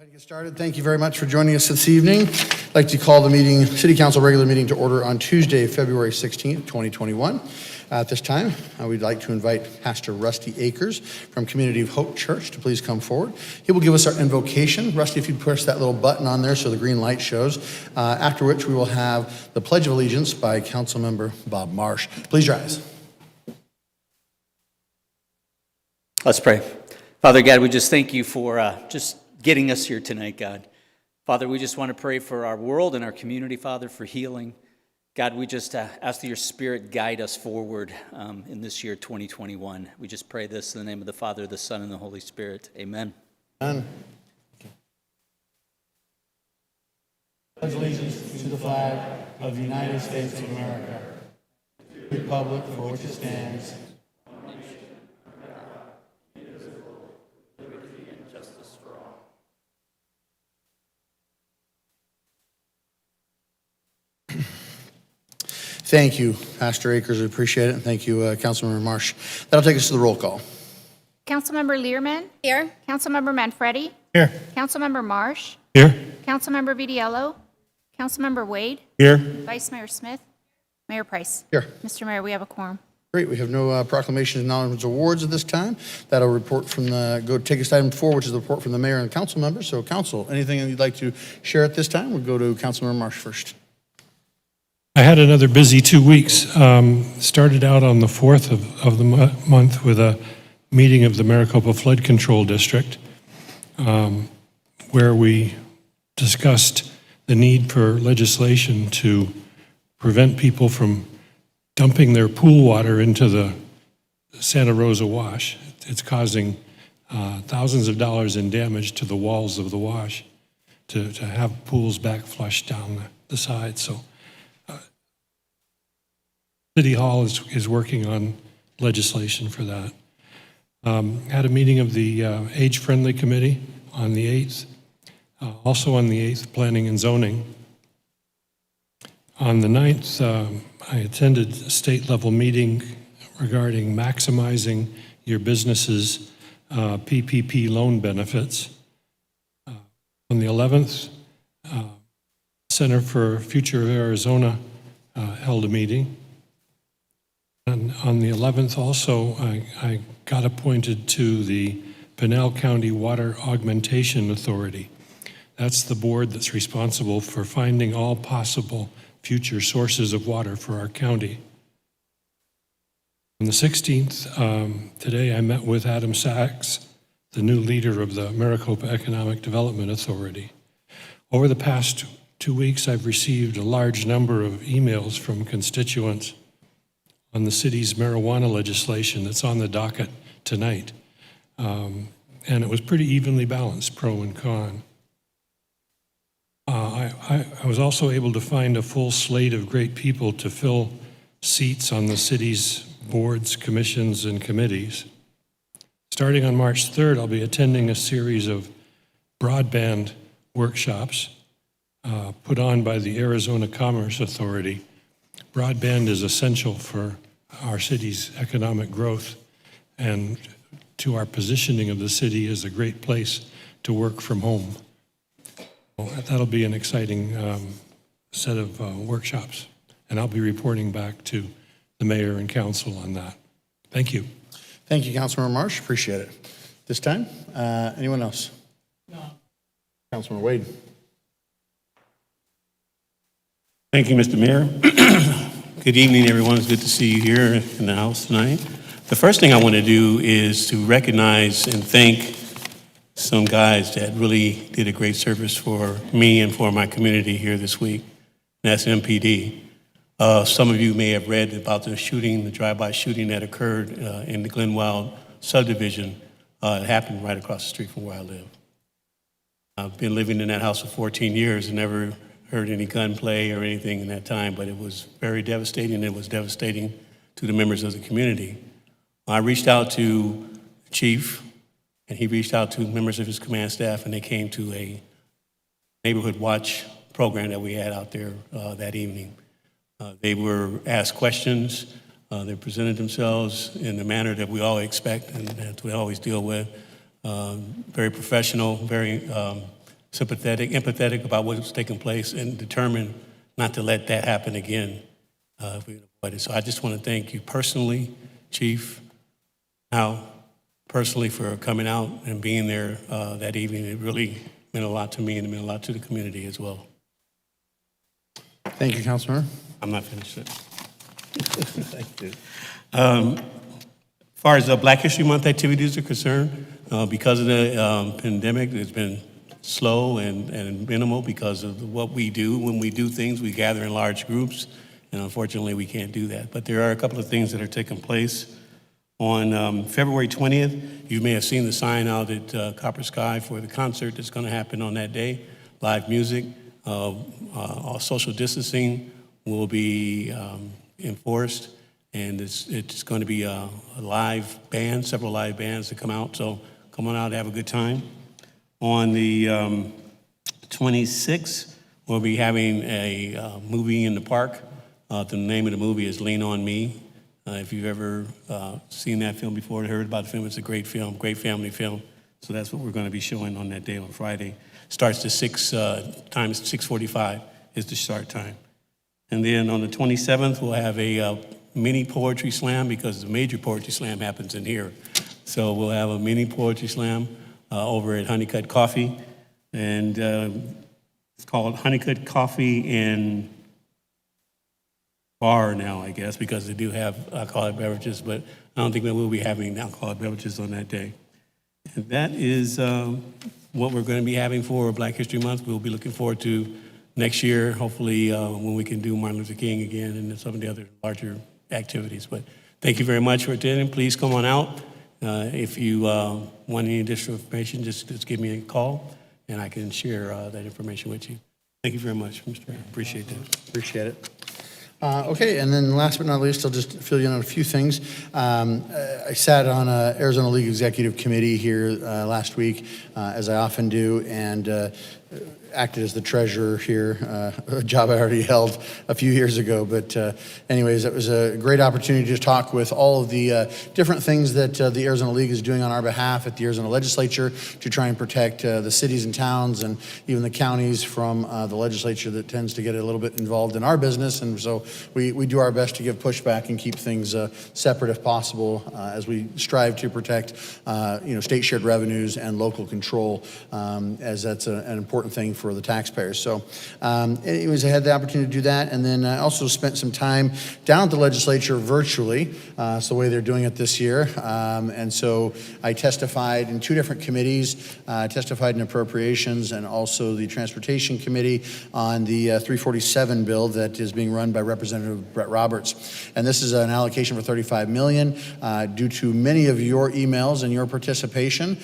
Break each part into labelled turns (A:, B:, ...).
A: ahead and get started. Thank you very much for joining us this evening. I'd like to call the meeting, City Council regular meeting to order on Tuesday, February 16th, 2021. At this time, we'd like to invite Pastor Rusty Akers from Community of Hope Church to please come forward. He will give us our invocation. Rusty, if you push that little button on there so the green light shows, after which we will have the Pledge of Allegiance by Councilmember Bob Marsh. Please rise.
B: Let's pray. Father God, we just thank you for just getting us here tonight, God. Father, we just want to pray for our world and our community, Father, for healing. God, we just ask that your Spirit guide us forward in this year, 2021. We just pray this in the name of the Father, the Son, and the Holy Spirit. Amen.
A: Amen. Pledge allegiance to the flag of the United States of America, the republic for which it stands, Thank you, Pastor Akers. We appreciate it. And thank you, Councilmember Marsh. That'll take us to the roll call.
C: Councilmember Learman? Here. Councilmember Manfredi?
D: Here.
C: Councilmember Marsh?
D: Here.
C: Councilmember Vitiello? Councilmember Wade?
D: Here.
C: Vice Mayor Smith? Mayor Price?
A: Here.
C: Mr. Mayor, we have a quorum.
A: Great. We have no proclamations, acknowledgements, awards at this time. That'll report from take us to item 4, which is the report from the mayor and council members. So, council, anything you'd like to share at this time? We'll go to Councilmember Marsh first.
D: I had another busy 2 weeks. Started out on the 4th of the month with a meeting of the Maricopa Flood Control District, where we discussed the need for legislation to prevent people from dumping their pool water into the Santa Rosa Wash. It's causing thousands of dollars in damage to the walls of the wash to have pools back flushed down the side. So City Hall is working on legislation for that. Had a meeting of the Age-Friendly Committee on the 8th. Also on the 8th, Planning and Zoning. On the 9th, I attended a state-level meeting regarding maximizing your business's PPP loan benefits. On the 11th, Center for Future of Arizona held a meeting. And on the 11th also, I got appointed to the Pinal County Water Augmentation Authority. That's the board that's responsible for finding all possible future sources of water for our county. On the 16th, today I met with Adam Sachs, the new leader of the Maricopa Economic Development Authority. Over the past 2 weeks, I've received a large number of emails from constituents on the city's marijuana legislation that's on the docket tonight. And it was pretty evenly balanced, pro and con. I was also able to find a full slate of great people to fill seats on the city's boards, commissions, and committees. Starting on March 3rd, I'll be attending a series of broadband workshops put on by the Arizona Commerce Authority. Broadband is essential for our city's economic growth and to our positioning of the city as a great place to work from home. Well, that'll be an exciting set of workshops, and I'll be reporting back to the mayor and council on that. Thank you.
A: Thank you, Councilmember Marsh. Appreciate it. This time, anyone else? No. Councilmember Wade.
E: Thank you, Mr. Mayor. Good evening, everyone. It's good to see you here in the house tonight. The first thing I want to do is to recognize and thank some guys that really did a great service for me and for my community here this week. And that's MPD. Some of you may have read about the shooting, the drive-by shooting that occurred in the Glenwild subdivision. It happened right across the street from where I live. I've been living in that house for 14 years and never heard any gunplay or anything in that time, but it was very devastating. It was devastating to the members of the community. I reached out to the chief, and he reached out to members of his command staff, and they came to a neighborhood watch program that we had out there that evening. They were asked questions. They presented themselves in the manner that we all expect and that we always deal with. Very professional, very empathetic about what's taking place, and determined not to let that happen again if we can avoid it. So I just want to thank you personally, Chief, Al, personally for coming out and being there that evening. It really meant a lot to me, and it meant a lot to the community as well.
A: Thank you, Councilmember.
E: I'm not finished yet. Thank you. As far as Black History Month activities are concerned, because of the pandemic, it's been slow and minimal because of what we do. When we do things, we gather in large groups, and unfortunately, we can't do that. But there are a couple of things that are taking place. On February 20th, you may have seen the sign out at Copper Sky for the concert that's going to happen on that day, live music. All social distancing will be enforced, and it's going to be a live band, several live bands that come out, so come on out, have a good time. On the 26th, we'll be having a movie in the park. The name of the movie is Lean On Me. If you've ever seen that film before, heard about the film, it's a great film, great family film. So that's what we're going to be showing on that day on Friday. Starts at 6:45 is the start time. And then on the 27th, we'll have a mini poetry slam because the major poetry slam happens in here. So we'll have a mini poetry slam over at Honeycut Coffee. And it's called Honeycut Coffee and Bar now, I guess, because they do have alcoholic beverages, but I don't think that we'll be having alcoholic beverages on that day. And that is what we're going to be having for Black History Month. We'll be looking forward to next year, hopefully when we can do Martin Luther King again and some of the other larger activities. But thank you very much for attending. Please come on out. If you want any additional information, just give me a call, and I can share that information with you. Thank you very much, Mr. Mayor. Appreciate that.
A: Appreciate it. Okay, and then last but not least, I'll just fill you in on a few things. I sat on Arizona League Executive Committee here last week, as I often do, and acted as the treasurer here, a job I already held a few years ago. But anyways, it was a great opportunity to talk with all of the different things that the Arizona League is doing on our behalf at the Arizona Legislature to try and protect the cities and towns and even the counties from the legislature that tends to get a little bit involved in our business. And so we do our best to give pushback and keep things separate if possible as we strive to protect state shared revenues and local control, as that's an important thing for the taxpayers. So anyways, I had the opportunity to do that, and then I also spent some time down at the legislature virtually. It's the way they're doing it this year. And so I testified in two different committees. I testified in appropriations and also the Transportation Committee on the 347 bill that is being run by Representative Brett Roberts. And this is an allocation for $35 million. Due to many of your emails and your participation,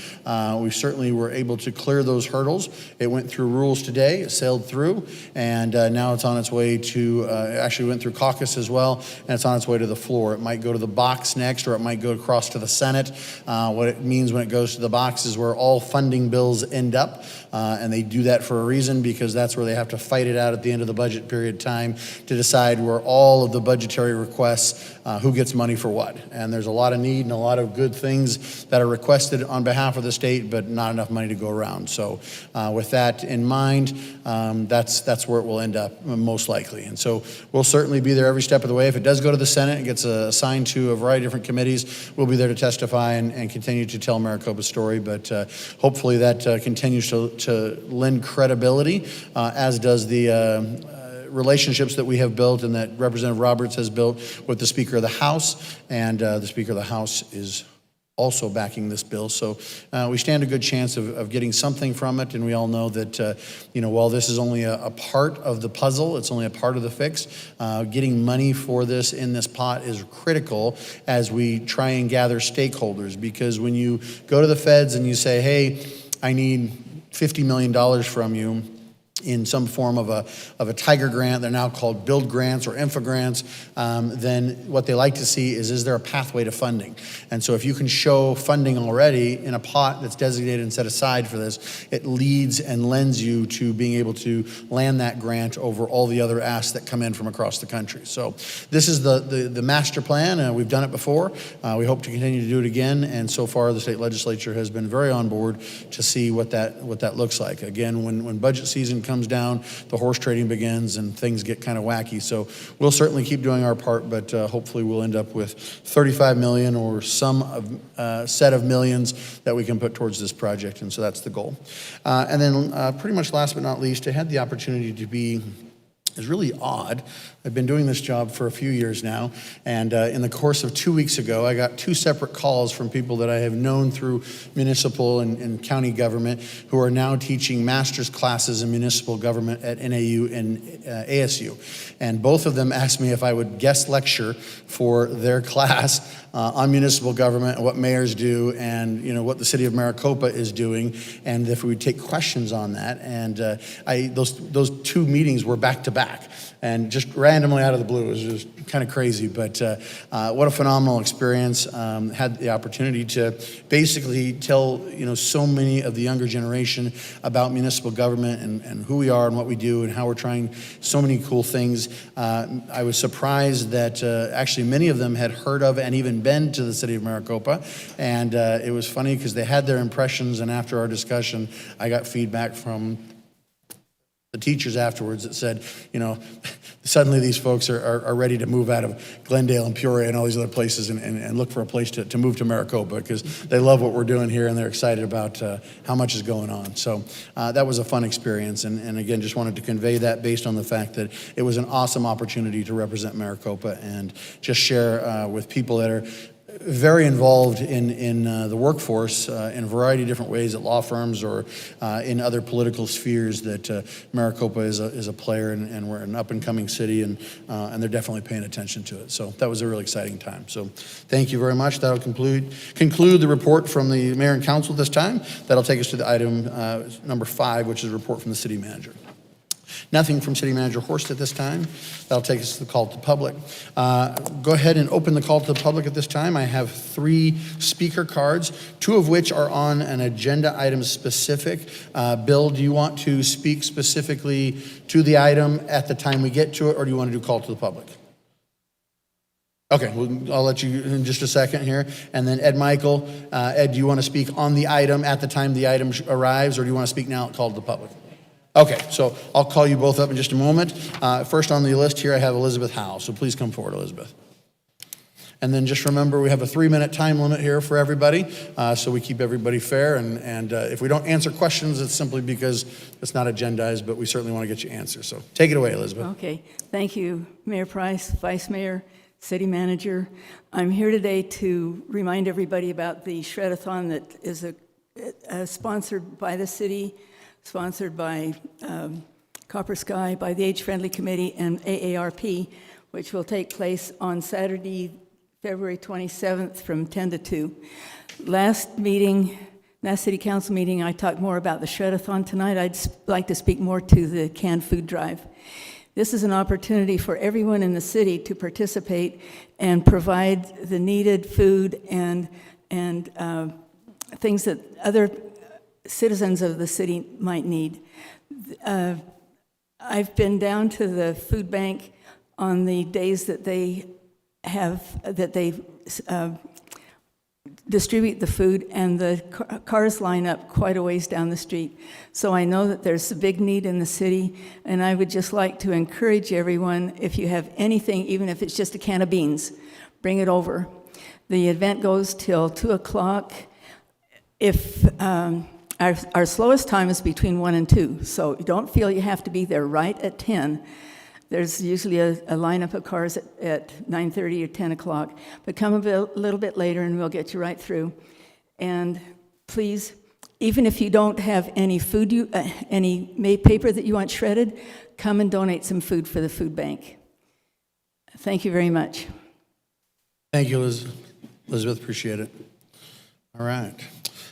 A: we certainly were able to clear those hurdles. It went through rules today, it sailed through, and now it's on its way to, actually went through caucus as well, and it's on its way to the floor. It might go to the box next, or it might go across to the Senate. What it means when it goes to the box is where all funding bills end up, and they do that for a reason, because that's where they have to fight it out at the end of the budget period time to decide where all of the budgetary requests, who gets money for what. And there's a lot of need and a lot of good things that are requested on behalf of the state, but not enough money to go around. So with that in mind, that's where it will end up most likely. And so we'll certainly be there every step of the way. If it does go to the Senate and gets assigned to a variety of different committees, we'll be there to testify and continue to tell Maricopa's story. But hopefully that continues to lend credibility, as does the relationships that we have built and that Representative Roberts has built with the Speaker of the House. And the Speaker of the House is also backing this bill. So we stand a good chance of getting something from it. And we all know that, while this is only a part of the puzzle, it's only a part of the fix, getting money for this in this pot is critical as we try and gather stakeholders. Because when you go to the feds and you say, hey, I need $50 million from you, in some form of a Tiger grant, they're now called Build grants or INFA grants, then what they like to see is there a pathway to funding? And so if you can show funding already in a pot that's designated and set aside for this, it leads and lends you to being able to land that grant over all the other asks that come in from across the country. So this is the master plan. We've done it before. We hope to continue to do it again. And so far, the state legislature has been very on board to see what that looks like. Again, when budget season comes down, the horse trading begins and things get kind of wacky. So we'll certainly keep doing our part, but hopefully we'll end up with 35 million or some set of millions that we can put towards this project. And so that's the goal. And then pretty much last but not least, I had the opportunity to be, it's really odd. I've been doing this job for a few years now, and in the course of 2 weeks ago, I got 2 separate calls from people that I have known through municipal and county government who are now teaching master's classes in municipal government at NAU and ASU. And both of them asked me if I would guest lecture for their class on municipal government and what mayors do and what the city of Maricopa is doing, and if we would take questions on that. And those 2 meetings were back to back. And just randomly out of the blue, it was just kind of crazy. But what a phenomenal experience. Had the opportunity to basically tell so many of the younger generation about municipal government and who we are and what we do and how we're trying so many cool things. I was surprised that actually many of them had heard of and even been to the city of Maricopa. And it was funny because they had their impressions, and after our discussion, I got feedback from the teachers afterwards that said, suddenly these folks are ready to move out of Glendale and Peoria and all these other places and look for a place to move to Maricopa because they love what we're doing here and they're excited about how much is going on. So that was a fun experience. And again, just wanted to convey that based on the fact that it was an awesome opportunity to represent Maricopa and just share with people that are very involved in the workforce in a variety of different ways at law firms or in other political spheres that Maricopa is a player and we're an up-and-coming city and they're definitely paying attention to it. So that was a really exciting time. So thank you very much. That'll conclude the report from the mayor and council this time. That'll take us to the item number 5, which is a report from the city manager. Nothing from City Manager Horst at this time. That'll take us to the call to the public. Go ahead and open the call to the public at this time. I have 3 speaker cards, 2 of which are on an agenda item specific. Bill, do you want to speak specifically to the item at the time we get to it, or do you want to do call to the public? Okay, well, I'll let you in just a second here. And then Ed Michael, Ed, do you want to speak on the item at the time the item arrives, or do you want to speak now at call to the public? Okay, so I'll call you both up in just a moment. First on the list here, I have Elizabeth Howe, so please come forward, Elizabeth. And then just remember, we have a 3-minute time limit here for everybody, so we keep everybody fair. And if we don't answer questions, it's simply because it's not agendized, but we certainly want to get you answers. So take it away, Elizabeth.
F: Okay, thank you, Mayor Price, Vice Mayor, City Manager. I'm here today to remind everybody about the Shred-a-thon that is sponsored by the city, sponsored by Copper Sky, by the Age Friendly Committee and AARP, which will take place on Saturday, February 27th from 10 to 2. Last City Council meeting, I talked more about the Shred-a-thon. Tonight, I'd like to speak more to the canned food drive. This is an opportunity for everyone in the city to participate and provide the needed food and things that other citizens of the city might need. I've been down to the food bank on the days that they distribute the food, and the cars line up quite a ways down the street. So I know that there's a big need in the city, and I would just like to encourage everyone, if you have anything, even if it's just a can of beans, bring it over. The event goes till 2 o'clock. If our slowest time is between 1 and 2, so don't feel you have to be there right at 10. There's usually a lineup of cars at 9:30 or 10 o'clock, but come a little bit later and we'll get you right through. And please, even if you don't have any food, any paper that you want shredded, come and donate some food for the food bank. Thank you very much.
A: Thank you, Elizabeth, appreciate it. All right.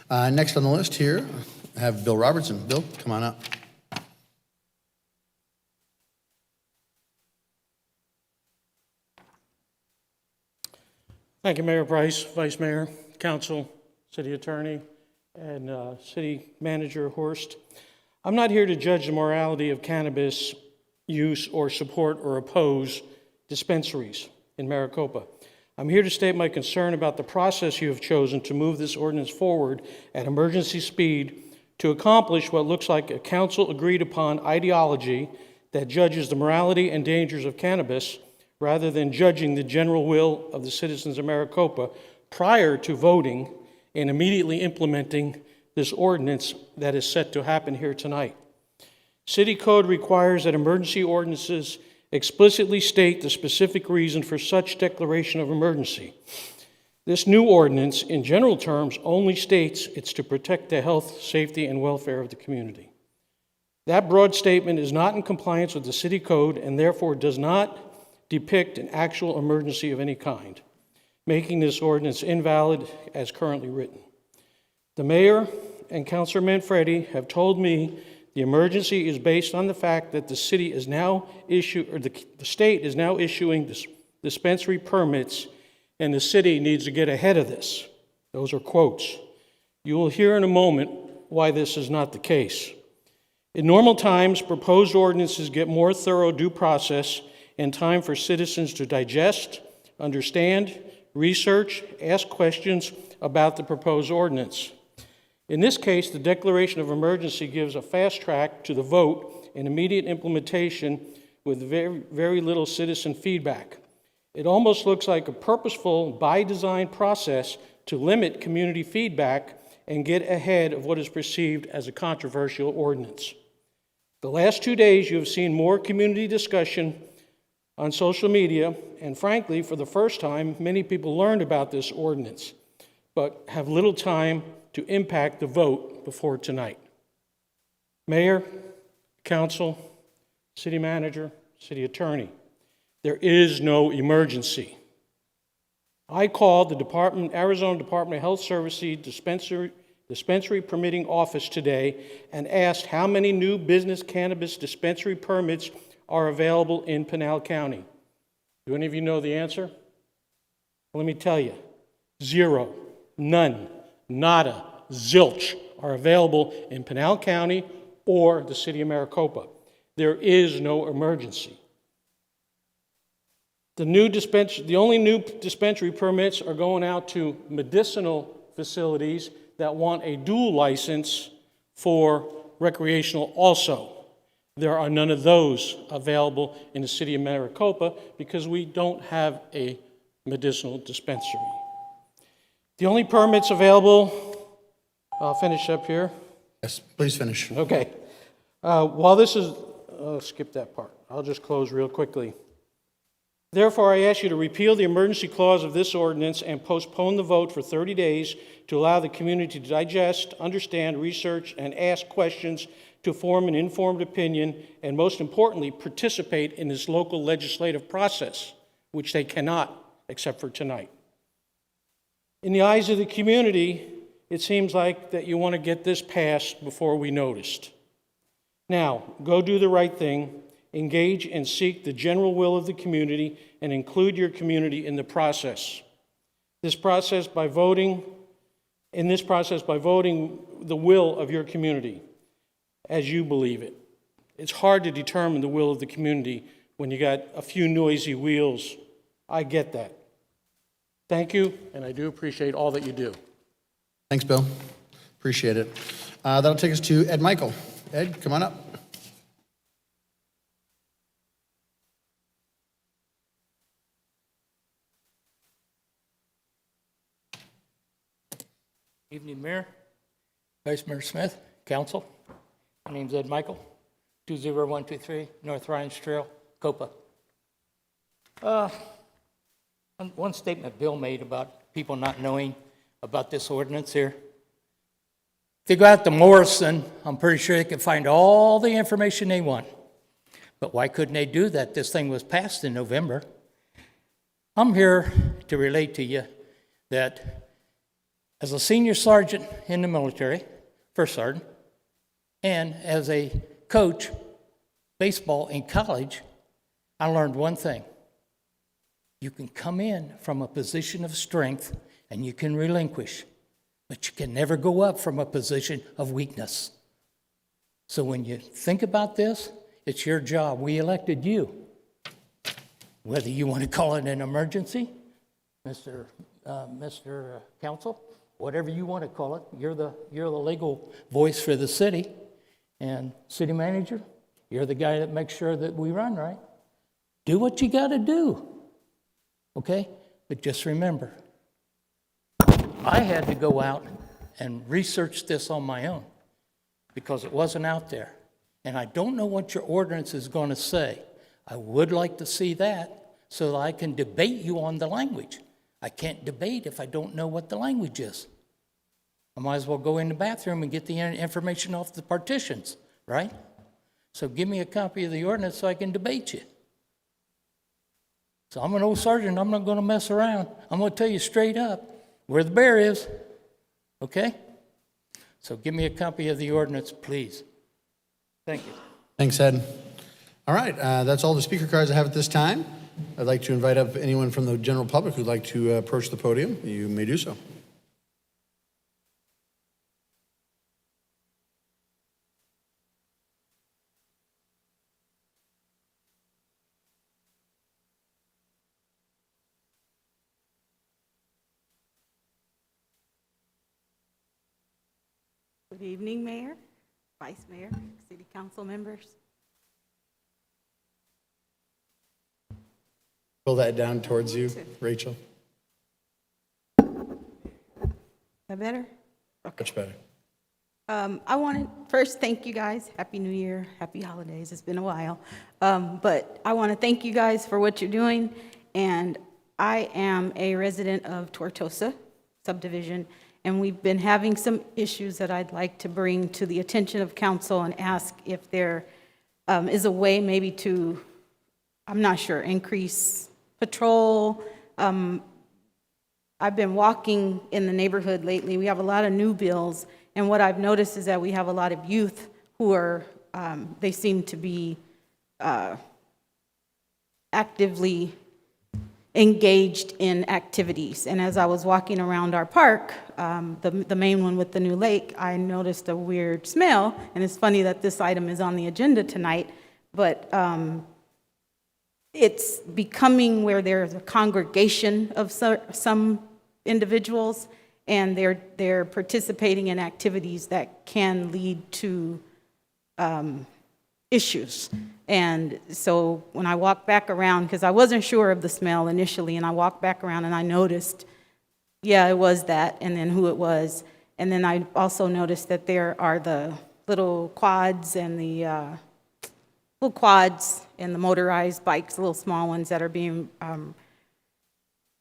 A: Next on the list here, I have Bill Robertson. Bill, come on up.
G: Thank you, Mayor Price, Vice Mayor, Council, City Attorney, and City Manager Horst. I'm not here to judge the morality of cannabis use or support or oppose dispensaries in Maricopa. I'm here to state my concern about the process you have chosen to move this ordinance forward at emergency speed to accomplish what looks like a council agreed upon ideology that judges the morality and dangers of cannabis rather than judging the general will of the citizens of Maricopa prior to voting and immediately implementing this ordinance that is set to happen here tonight. City code requires that emergency ordinances explicitly state the specific reason for such declaration of emergency. This new ordinance, in general terms, only states it's to protect the health, safety, and welfare of the community. That broad statement is not in compliance with the city code and therefore does not depict an actual emergency of any kind, making this ordinance invalid as currently written. The mayor and Councilor Manfredi have told me the emergency is based on the fact that the state is now issuing dispensary permits, and the city needs to get ahead of this. Those are quotes. You will hear in a moment why this is not the case. In normal times, proposed ordinances get more thorough due process and time for citizens to digest, understand, research, ask questions about the proposed ordinance. In this case, the declaration of emergency gives a fast track to the vote and immediate implementation with very, very little citizen feedback. It almost looks like a purposeful, by design process to limit community feedback and get ahead of what is perceived as a controversial ordinance. The last 2 days, you have seen more community discussion on social media, and frankly, for the first time, many people learned about this ordinance, but have little time to impact the vote before tonight. Mayor, Council, City Manager, City Attorney, there is no emergency. I called the Arizona Department of Health Services dispensary permitting office today and asked how many new business cannabis dispensary permits are available in Pinal County. Do any of you know the answer? Let me tell you, 0, none, nada, zilch are available in Pinal County or the city of Maricopa. There is no emergency. The only new dispensary permits are going out to medicinal facilities that want a dual license for recreational also. There are none of those available in the city of Maricopa because we don't have a medicinal dispensary. The only permits available, I'll finish up here.
A: Yes, please finish.
G: Okay. While this is, skip that part. I'll just close real quickly. Therefore, I ask you to repeal the emergency clause of this ordinance and postpone the vote for 30 days to allow the community to digest, understand, research, and ask questions to form an informed opinion, and most importantly, participate in this local legislative process, which they cannot, except for tonight. In the eyes of the community, it seems like that you want to get this passed before we noticed. Now, go do the right thing, engage and seek the general will of the community, and include your community in the process. In this process by voting the will of your community as you believe it. It's hard to determine the will of the community when you got a few noisy wheels. I get that. Thank you, and I do appreciate all that you do.
A: Thanks, Bill. Appreciate it. That'll take us to Ed Michael. Ed, come on up.
H: Evening, Mayor, Vice Mayor Smith, Council. My name's Ed Michael, 20123 North Ryan's Trail, Copa. One statement Bill made about people not knowing about this ordinance here. If they go out to Morrison, I'm pretty sure they can find all the information they want. But why couldn't they do that? This thing was passed in November. I'm here to relate to you that as a senior sergeant in the military, first sergeant, and as a coach, baseball in college, I learned one thing. You can come in from a position of strength and you can relinquish, but you can never go up from a position of weakness. So when you think about this, it's your job. We elected you. Whether you want to call it an emergency, Mr. Council, whatever you want to call it, you're the legal voice for the city. And city manager, you're the guy that makes sure that we run right. Do what you got to do, okay? But just remember, I had to go out and research this on my own because it wasn't out there. And I don't know what your ordinance is going to say. I would like to see that so that I can debate you on the language. I can't debate if I don't know what the language is. I might as well go in the bathroom and get the information off the partitions, right? So give me a copy of the ordinance so I can debate you. So I'm an old sergeant. I'm not going to mess around. I'm going to tell you straight up where the bear is, okay? So give me a copy of the ordinance, please. Thank you.
A: Thanks, Ed. All right, that's all the speaker cards I have at this time. I'd like to invite up anyone from the general public who'd like to approach the podium. You may do so.
I: Good evening, Mayor, Vice Mayor, City Council members.
A: Pull that down towards you, Rachel.
I: Is that better?
A: Much better.
I: I want to first thank you guys. Happy New Year, happy holidays. It's been a while. But I want to thank you guys for what you're doing. And I am a resident of Tortosa subdivision, and we've been having some issues that I'd like to bring to the attention of council and ask if there is a way maybe to, I'm not sure, increase patrol. I've been walking in the neighborhood lately. We have a lot of new builds, and what I've noticed is that we have a lot of youth who are, they seem to be actively engaged in activities. And as I was walking around our park, the main one with the new lake, I noticed a weird smell. And it's funny that this item is on the agenda tonight, but it's becoming where there's a congregation of some individuals, and they're participating in activities that can lead to issues. And so when I walked back around, because I wasn't sure of the smell initially, and I walked back around and I noticed, yeah, it was that, and then who it was. And then I also noticed that there are the little quads and the motorized bikes, little small ones that are being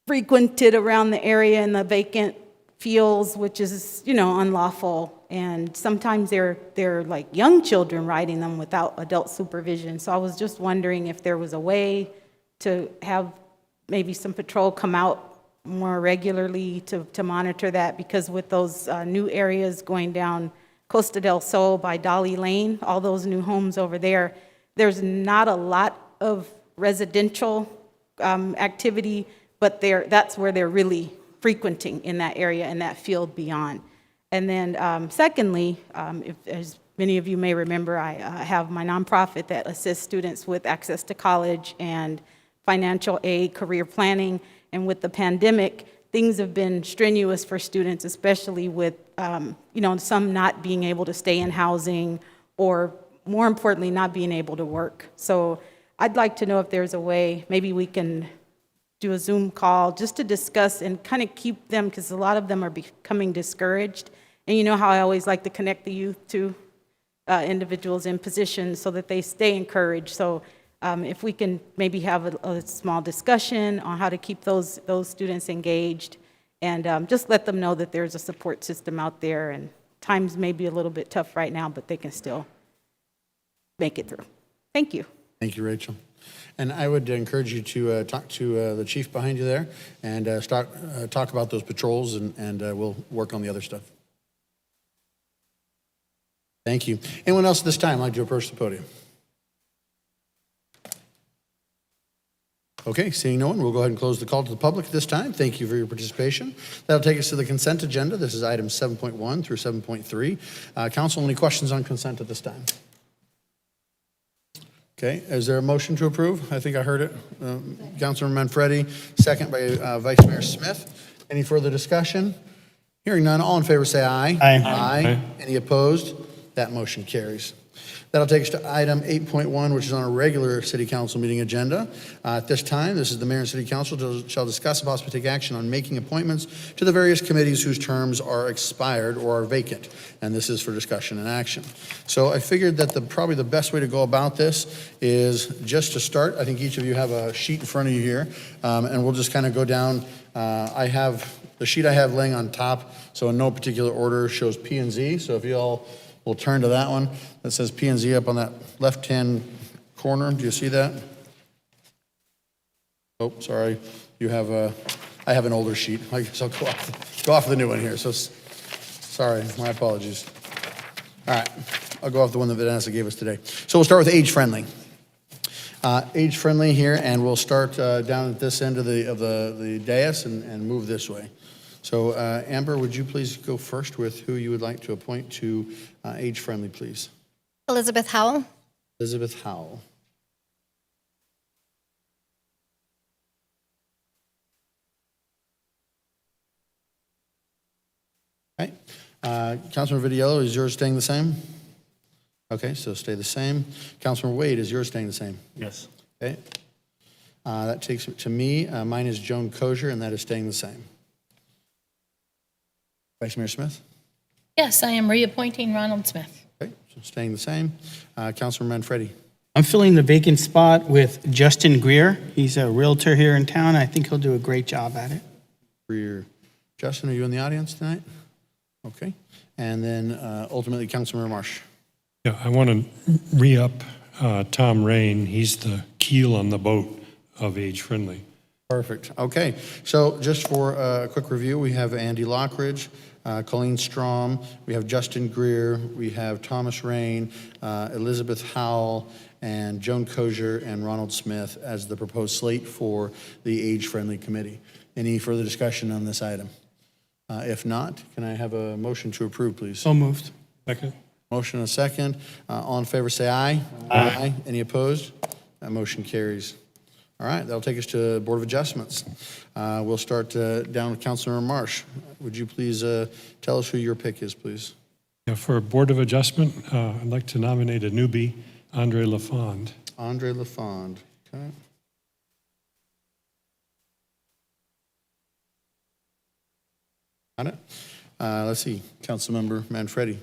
I: frequented around the area in the vacant fields, which is, unlawful. And sometimes they're like young children riding them without adult supervision. So I was just wondering if there was a way to have maybe some patrol come out more regularly to monitor that, because with those new areas going down Costa del Sol by Dolly Lane, all those new homes over there, there's not a lot of residential activity, but that's where they're really frequenting, in that area, in that field beyond. And then secondly, if, as many of you may remember, I have my nonprofit that assists students with access to college and financial aid, career planning. And with the pandemic, things have been strenuous for students, especially with some not being able to stay in housing, or more importantly, not being able to work. So I'd like to know if there's a way, maybe we can do a Zoom call just to discuss and kind of keep them, because a lot of them are becoming discouraged. And you know how I always like to connect the youth to individuals in positions so that they stay encouraged. So if we can maybe have a small discussion on how to keep those students engaged, and just let them know that there's a support system out there, and times may be a little bit tough right now, but they can still make it through. Thank you.
A: Thank you, Rachel. And I would encourage you to talk to the chief behind you there, and talk about those patrols, and we'll work on the other stuff. Thank you. Anyone else at this time like to approach the podium? Okay, seeing no one, we'll go ahead and close the call to the public at this time. Thank you for your participation. That'll take us to the consent agenda. This is items 7.1 through 7.3. Council, any questions on consent at this time? Okay, is there a motion to approve? I think I heard it. Councilor Manfredi, second by Vice Mayor Smith. Any further discussion? Hearing none, all in favor say aye.
J: Aye.
A: Aye. Any opposed? That motion carries. That'll take us to item 8.1, which is on a regular city council meeting agenda. At this time, this is the mayor and city council shall discuss and possibly take action on making appointments to the various committees whose terms are expired or are vacant. And this is for discussion and action. So I figured that probably the best way to go about this is just to start. I think each of you have a sheet in front of you here, and we'll just kind of go down. I have the sheet I have laying on top, so in no particular order, shows P and Z. So if you all will turn to that one that says P and Z up on that left-hand corner. Do you see that? Oh, sorry. You have I have an older sheet. I guess I'll go off the new one here. So sorry, my apologies. All right, I'll go off the one that Vanessa gave us today. So we'll start with age-friendly. Age-friendly here, and we'll start down at this end of the dais and move this way. So, Amber, would you please go first with who you would like to appoint to age-friendly, please?
K: Elizabeth Howell.
A: Elizabeth Howell. Okay. Councilman Vidiello, is yours staying the same? Okay, so stay the same. Councilman Wade, is yours staying the same?
J: Yes.
A: Okay. That takes it to me. Mine is Joan Kosher, and that is staying the same. Vice Mayor Smith?
K: Yes, I am reappointing Ronald Smith.
A: Okay, so staying the same. Councilor Manfredi?
J: I'm filling the vacant spot with Justin Greer. He's a realtor here in town. I think he'll do a great job at it.
A: Greer. Justin, are you in the audience tonight? Okay. And then ultimately, Councilmember Marsh.
D: Yeah, I want to re-up Tom Rain. He's the keel on the boat of Age Friendly.
A: Perfect. Okay. So just for a quick review, we have Andy Lockridge, Colleen Strom, we have Justin Greer, we have Thomas Rain, Elizabeth Howell, and Joan Kosher and Ronald Smith as the proposed slate for the Age-Friendly Committee. Any further discussion on this item? If not, can I have a motion to approve, please?
J: So moved.
D: Second?
A: Motion and a second. All in favor say aye. Aye. Any opposed? That motion carries. All right, that'll take us to Board of Adjustments. We'll start down with Councilmember Marsh. Would you please tell us who your pick is, please?
D: Yeah, for Board of Adjustment, I'd like to nominate a newbie, Andre LaFond.
A: Andre LaFond. Okay. Got it. Let's see, Councilmember Manfredi.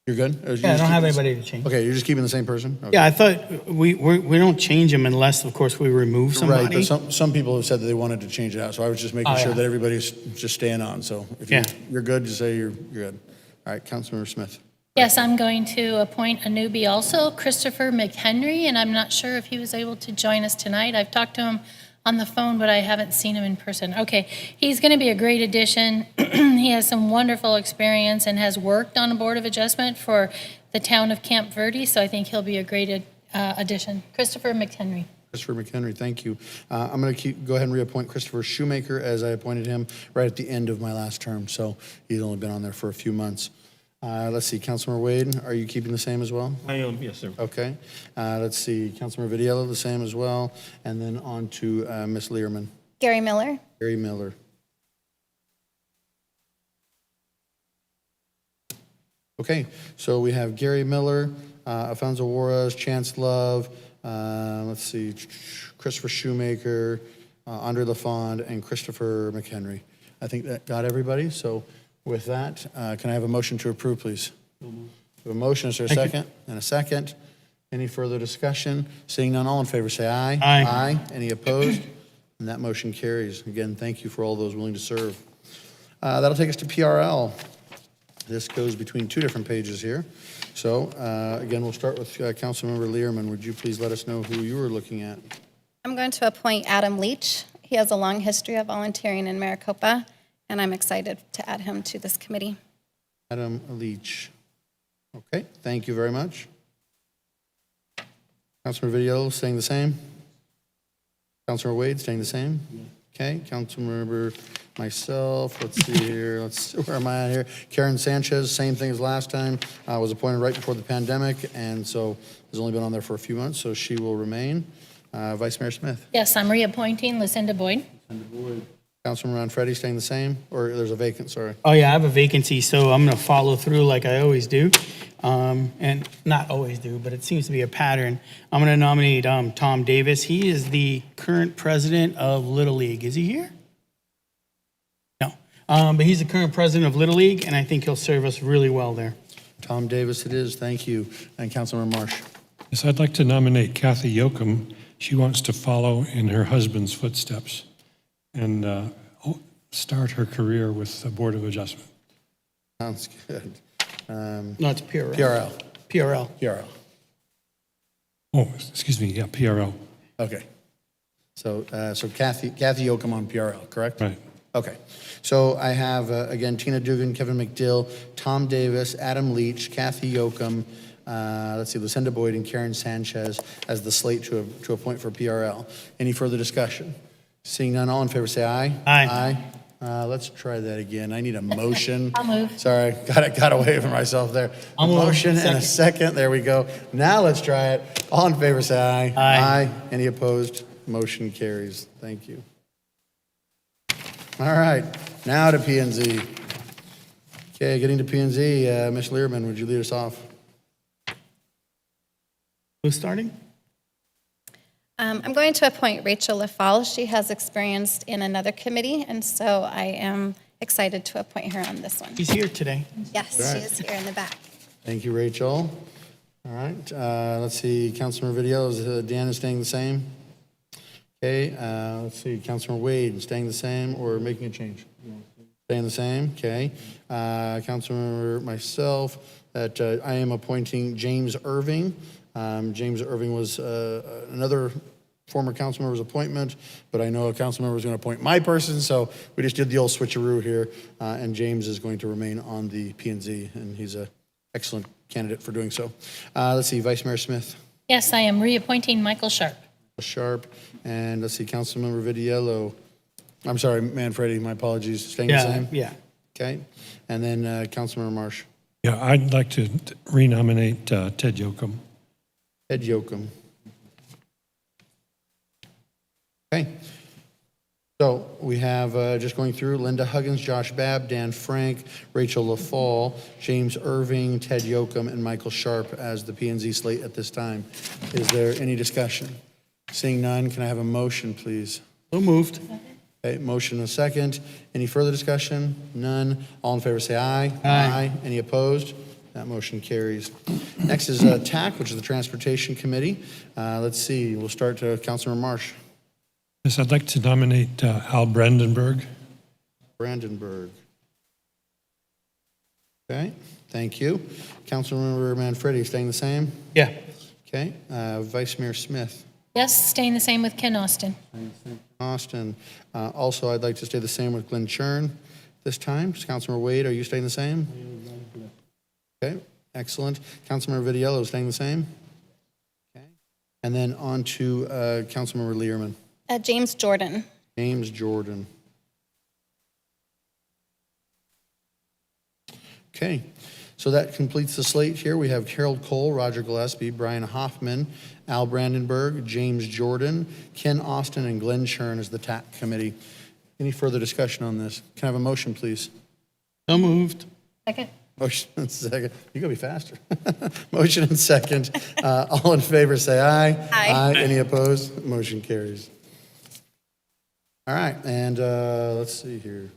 A: You're good?
J: Yeah, I don't have anybody to change.
A: Okay, you're just keeping the same person? Okay.
J: Yeah, I thought we don't change them unless, of course, we remove somebody.
A: Right, but some people have said that they wanted to change it out, so I was just making sure that everybody's just staying on. So if you're good, just say you're good. All right, Councilmember Smith.
K: Yes, I'm going to appoint a newbie also, Christopher McHenry, and I'm not sure if he was able to join us tonight. I've talked to him on the phone, but I haven't seen him in person. Okay, he's going to be a great addition. He has some wonderful experience and has worked on a Board of Adjustment for the town of Camp Verde, so I think he'll be a great addition. Christopher McHenry.
A: Christopher McHenry, thank you. I'm going to go ahead and reappoint Christopher Shoemaker as I appointed him right at the end of my last term, so he's only been on there for a few months. Let's see, Councilmember Wade, are you keeping the same as well?
E: I am, yes, sir.
A: Okay. Let's see, Councilmember Vidiello, the same as well. And then on to Ms. Learman.
K: Gary Miller.
A: Gary Miller. Okay, so we have Gary Miller, Alfonso Juarez, Chance Love, let's see, Christopher Shoemaker, Andre LaFond, and Christopher McHenry. I think that got everybody, so with that, can I have a motion to approve, please? We have a motion, is there a second? And a second. Any further discussion? Seeing none, all in favor say aye.
J: Aye.
A: Aye. Any opposed? And that motion carries. Again, thank you for all those willing to serve. That'll take us to PRL. This goes between two different pages here. So, again, we'll start with Councilmember Learman. Would you please let us know who you were looking at?
K: I'm going to appoint Adam Leach. He has a long history of volunteering in Maricopa, and I'm excited to add him to this committee.
A: Adam Leach. Okay, thank you very much. Councilmember Video staying the same? Councilmember Wade staying the same? Okay, Councilmember myself, let's see here, where am I at here? Karen Sanchez, same thing as last time, was appointed right before the pandemic, and so has only been on there for a few months, so she will remain. Vice Mayor Smith.
K: Yes, I'm reappointing Lucinda Boyd.
A: Councilmember Manfredi staying the same, or there's a vacant, sorry.
J: Oh, yeah, I have a vacancy, so I'm going to follow through like I always do. And not always do, but it seems to be a pattern. I'm going to nominate Tom Davis. He is the current president of Little League. Is he here? No. But he's the current president of Little League, and I think he'll serve us really well there.
A: Tom Davis it is, thank you. And Councilmember Marsh.
D: Yes, I'd like to nominate Kathy Yoakum. She wants to follow in her husband's footsteps and start her career with the Board of Adjustment.
A: Sounds good.
J: No, it's PRL.
A: PRL.
J: PRL.
A: PRL.
D: Oh, excuse me, yeah, PRL.
A: Okay. So Kathy Yoakum on PRL, correct?
D: Right.
A: Okay. So I have, again, Tina Dugan, Kevin McDill, Tom Davis, Adam Leach, Kathy Yoakum, let's see, Lucinda Boyd and Karen Sanchez as the slate to appoint for PRL. Any further discussion? Seeing none, all in favor say aye.
J: Aye.
A: Let's try that again. I need a motion.
K: I'll move.
A: Sorry, got away from myself there.
J: I'll move.
A: Motion and a second. There we go. Now let's try it. All in favor say aye.
J: Aye.
A: Any opposed? Motion carries. Thank you. All right, now to P&Z. Okay, getting to P&Z, Ms. Learman, would you lead us off?
J: Who's starting?
L: I'm going to appoint Rachel LaFalle. She has experience in another committee, and so I am excited to appoint her on this one.
J: He's here today.
L: Yes,
A: Right.
L: she is here in the back.
A: Thank you, Rachel. All right, let's see, Councilmember Video, Dan is staying the same? Okay, let's see, Councilmember Wade staying the same or making a change? Staying the same, okay. Councilmember myself, that I am appointing James Irving. James Irving was another former council member's appointment, but I know a council member is going to appoint my person, so we just did the old switcheroo here, and James is going to remain on the P&Z, and he's an excellent candidate for doing so. Let's see, Vice Mayor Smith.
K: Yes, I am reappointing Michael Sharp.
A: Sharp, and let's see, Councilmember Vitiello. I'm sorry, Manfredi, my apologies. Staying the same?
J: Yeah.
A: Okay, and then Councilmember Marsh.
D: Yeah, I'd like to renominate Ted Yoakum.
A: Ed Yoakum. Okay. So we have, just going through, Linda Huggins, Josh Babb, Dan Frank, Rachel LaFalle, James Irving, Ted Yoakum, and Michael Sharp as the P&Z slate at this time. Is there any discussion? Seeing none, can I have a motion, please?
J: So moved.
A: Okay, motion and a second. Any further discussion? None. All in favor say aye.
J: Aye.
A: Any opposed? That motion carries. Next is TAC, which is the Transportation Committee. Let's see, we'll start to Councilmember Marsh.
D: Yes, I'd like to nominate Al Brandenburg.
A: Brandenburg. Okay, thank you. Councilmember Manfredi, staying the same?
J: Yeah.
A: Okay, Vice Mayor Smith.
K: Yes, staying the same with Ken Austin.
A: Austin. Also, I'd like to stay the same with Glenn Churn this time. Councilmember Wade, are you staying the same? Okay, excellent. Councilmember Vitiello staying the same? Okay. And then on to Councilmember Learman.
L: James Jordan.
A: James Jordan. Okay, so that completes the slate here. We have Harold Cole, Roger Gillespie, Brian Hoffman, Al Brandenburg, James Jordan, Ken Austin, and Glenn Churn as the TAC committee. Any further discussion on this? Can I have a motion, please?
J: So moved.
K: Second.
A: Motion and second. You gotta be faster. Motion and second. All in favor, say aye.
L: Aye.
A: Any opposed? Motion carries. All right, and let's see here.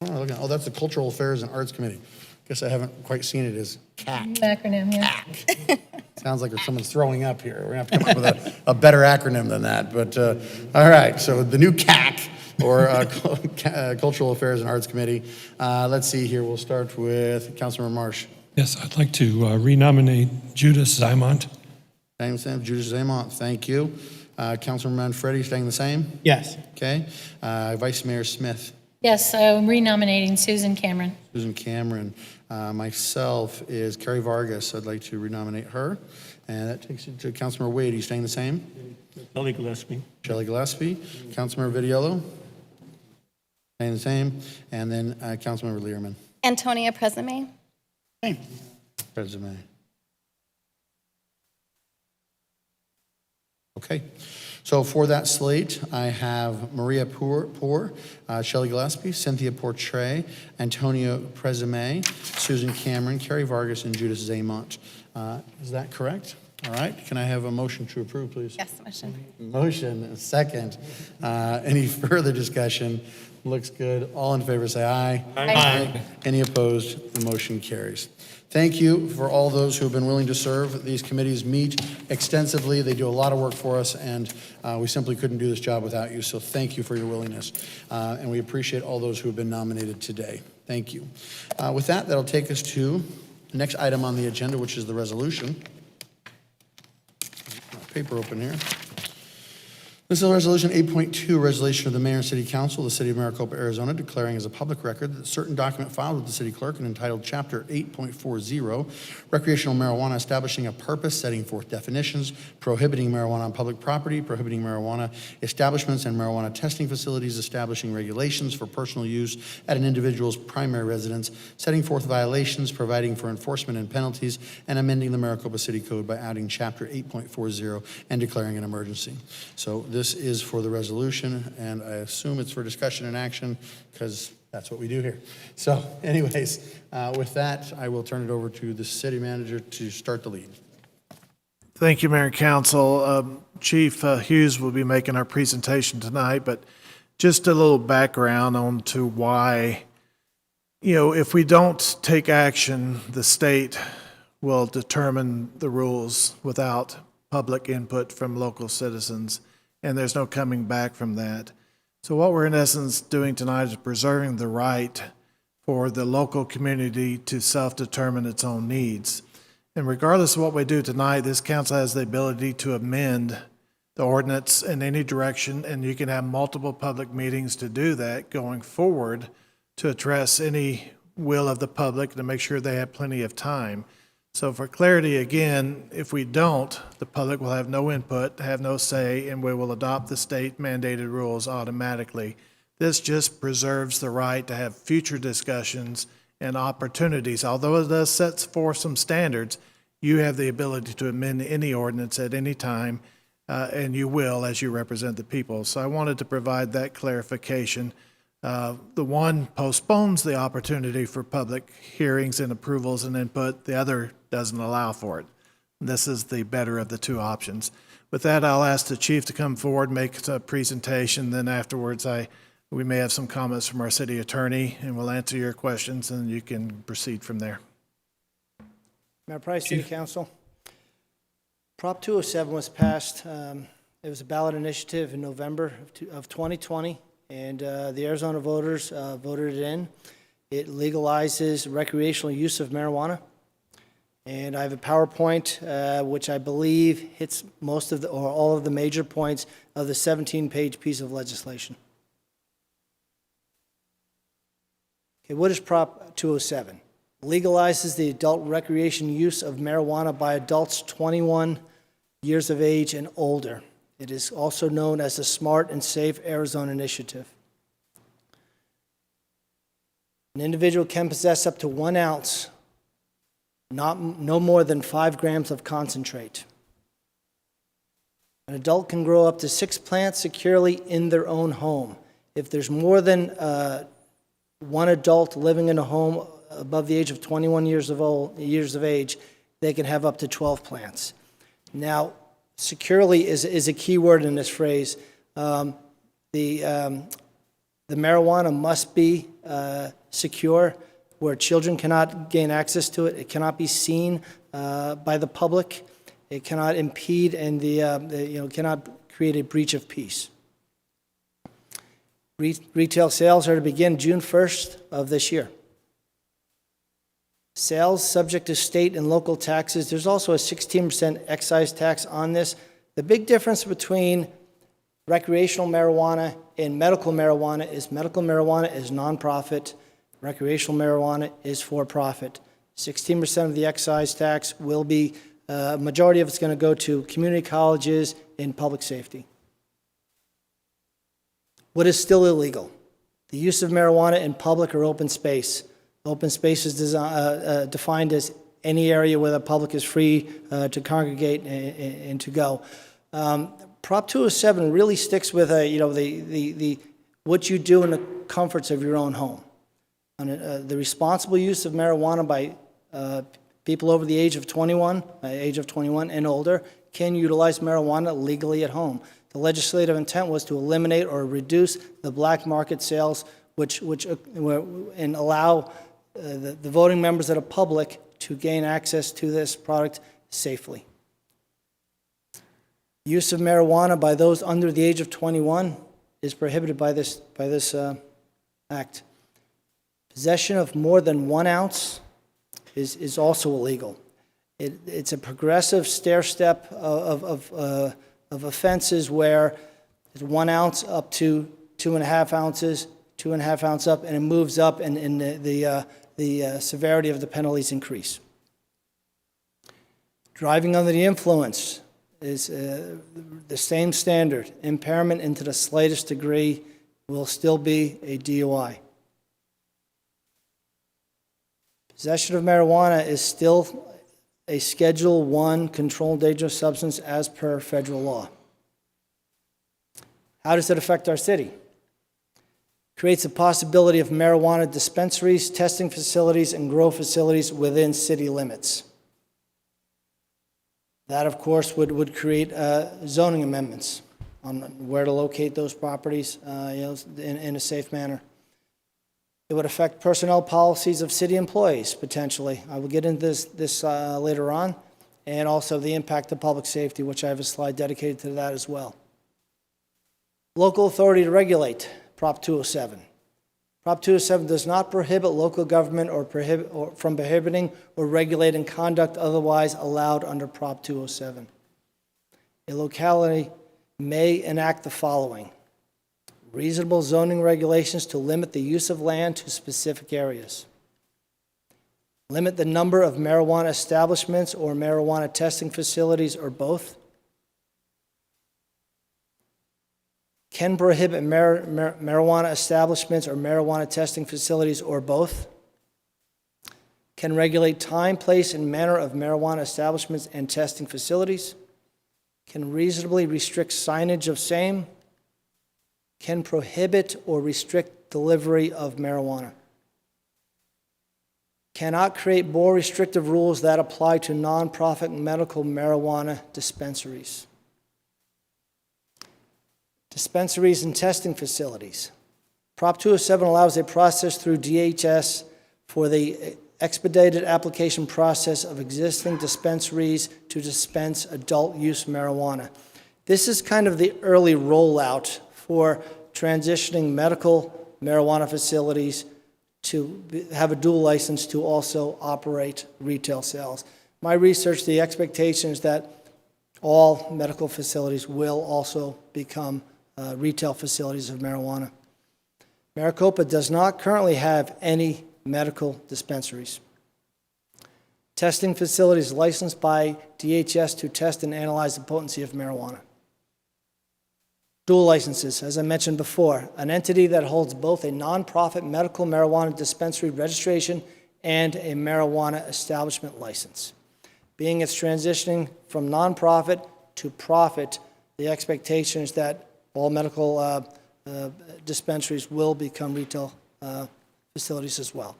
A: Oh, that's the Cultural Affairs and Arts Committee. Guess I haven't quite seen it as CAC.
K: Acronym, yeah.
A: Sounds like someone's throwing up here. We're gonna have to come up with a better acronym than that. But all right, so the new CAC, or Cultural Affairs and Arts Committee. Let's see here. We'll start with Councilmember Marsh.
D: Yes, I'd like to renominate Judith Zymont.
A: Staying the same, Judith Zamont, thank you. Councilmember Manfredi, staying the same?
J: Yes.
A: Okay. Vice Mayor Smith.
K: Yes, I'm renominating Susan Cameron.
A: Susan Cameron. Myself is Carrie Vargas. I'd like to renominate her. And that takes it to Councilmember Wade. Are you staying the same?
E: Shelley Gillespie.
A: Shelley Gillespie. Councilmember Vitiello? Staying the same. And then Councilmember Learman.
L: Antonia Presame.
A: Resume. Okay. So for that slate, I have Maria Poor, Shelley Gillespie, Cynthia Portray, Antonio Presame, Susan Cameron, Carrie Vargas, and Judith Zaymont. Is that correct? All right. Can I have a motion to approve, please?
L: Yes, motion.
A: Motion, a second. Any further discussion? Looks good. All in favor say aye.
L: Aye.
A: Any opposed? The motion carries. Thank you for all those who have been willing to serve. These committees meet extensively. They do a lot of work for us, and we simply couldn't do this job without you. So thank you for your willingness. And we appreciate all those who have been nominated today. Thank you. With that, that'll take us to the next item on the agenda, which is the resolution. Paper open here. This is Resolution 8.2, resolution of the Mayor and City Council of the City of Maricopa, Arizona, declaring as a public record that a certain document filed with the City Clerk and entitled Chapter 8.40, Recreational Marijuana, establishing a purpose, setting forth definitions, prohibiting marijuana on public property, prohibiting marijuana establishments and marijuana testing facilities, establishing regulations for personal use at an individual's primary residence, setting forth violations, providing for enforcement and penalties, and amending the Maricopa City Code by adding Chapter 8.40 and declaring an emergency. So this is for the resolution, and I assume it's for discussion and action because that's what we do here. So anyways, with that, I will turn it over to the city manager to start the lead.
M: Thank you, Mayor and Council. Chief Hughes will be making our presentation tonight, but just a little background on to why, if we don't take action, the state will determine the rules without public input from local citizens, and there's no coming back from that. So what we're in essence doing tonight is preserving the right for the local community to self-determine its own needs. And regardless of what we do tonight, this council has the ability to amend the ordinance in any direction, and you can have multiple public meetings to do that going forward to address any will of the public to make sure they have plenty of time. So for clarity, again, if we don't, the public will have no input, have no say, and we will adopt the state mandated rules automatically. This just preserves the right to have future discussions and opportunities. Although it does set forth some standards, you have the ability to amend any ordinance at any time, and you will as you represent the people. So I wanted to provide that clarification. The one postpones the opportunity for public hearings and approvals and input. The other doesn't allow for it. This is the better of the two options. With that, I'll ask the chief to come forward, make a presentation. Then afterwards, we may have some comments from our city attorney, and we'll answer your questions, and you can proceed from there.
N: Mayor Price, City Council. Prop 207 was passed. It was a ballot initiative in November of 2020. And the Arizona voters voted it in. It legalizes recreational use of marijuana. And I have a PowerPoint, which I believe hits most of or all of the major points of the 17-page piece of legislation. Okay, what is Prop 207? Legalizes the adult recreation use of marijuana by adults 21 years of age and older. It is also known as the Smart and Safe Arizona Initiative. An individual can possess up to 1 ounce, no more than 5 grams of concentrate. An adult can grow up to 6 plants securely in their own home. If there's more than one adult living in a home above the age of 21 years of age, they can have up to 12 plants. Now, securely is a key word in this phrase. The marijuana must be secure, where children cannot gain access to it. It cannot be seen by the public. It cannot impede and cannot create a breach of peace. Retail sales are to begin June 1st of this year. Sales subject to state and local taxes. There's also a 16% excise tax on this. The big difference between Recreational marijuana and medical marijuana is nonprofit. Recreational marijuana is for profit. 16% of the excise tax will be, majority of it's going to go to community colleges and public safety. What is still illegal? The use of marijuana in public or open space. Open space is defined as any area where the public is free to congregate and to go. Prop 207 really sticks with what you do in the comforts of your own home. The responsible use of marijuana by people over the age of 21 and older can utilize marijuana legally at home. The legislative intent was to eliminate or reduce the black market sales, and allow the voting members of the public to gain access to this product safely. Use of marijuana by those under the age of 21 is prohibited by this act. Possession of more than 1 ounce is also illegal. It's a progressive stair step of offenses where it's 1 ounce up to 2.5 ounces, 2.5 ounce up, and it moves up, and the severity of the penalties increase. Driving under the influence is the same standard. Impairment into the slightest degree will still be a DUI. Possession of marijuana is still a Schedule I controlled dangerous substance as per federal law. How does it affect our city? Creates a possibility of marijuana dispensaries, testing facilities, and grow facilities within city limits. That, of course, would create zoning amendments on where to locate those properties in a safe manner. It would affect personnel policies of city employees, potentially. I will get into this later on, and also the impact of public safety, which I have a slide dedicated to that as well. Local authority to regulate, Prop 207. Prop 207 does not prohibit local government from prohibiting or regulating conduct otherwise allowed under Prop 207. A locality may enact the following: reasonable zoning regulations to limit the use of land to specific areas. Limit the number of marijuana establishments or marijuana testing facilities, or both. Can prohibit marijuana establishments or marijuana testing facilities, or both. Can regulate time, place, and manner of marijuana establishments and testing facilities. Can reasonably restrict signage of same. Can prohibit or restrict delivery of marijuana. Cannot create more restrictive rules that apply to nonprofit medical marijuana dispensaries. Dispensaries and testing facilities. Prop 207 allows a process through DHS for the expedited application process of existing dispensaries to dispense adult use marijuana. This is kind of the early rollout for transitioning medical marijuana facilities to have a dual license to also operate retail sales. My research, the expectation is that all medical facilities will also become retail facilities of marijuana. Maricopa does not currently have any medical dispensaries. Testing facilities licensed by DHS to test and analyze the potency of marijuana. Dual licenses, as I mentioned before, an entity that holds both a nonprofit medical marijuana dispensary registration and a marijuana establishment license. Being it's transitioning from nonprofit to profit, the expectation is that all medical dispensaries will become retail facilities as well.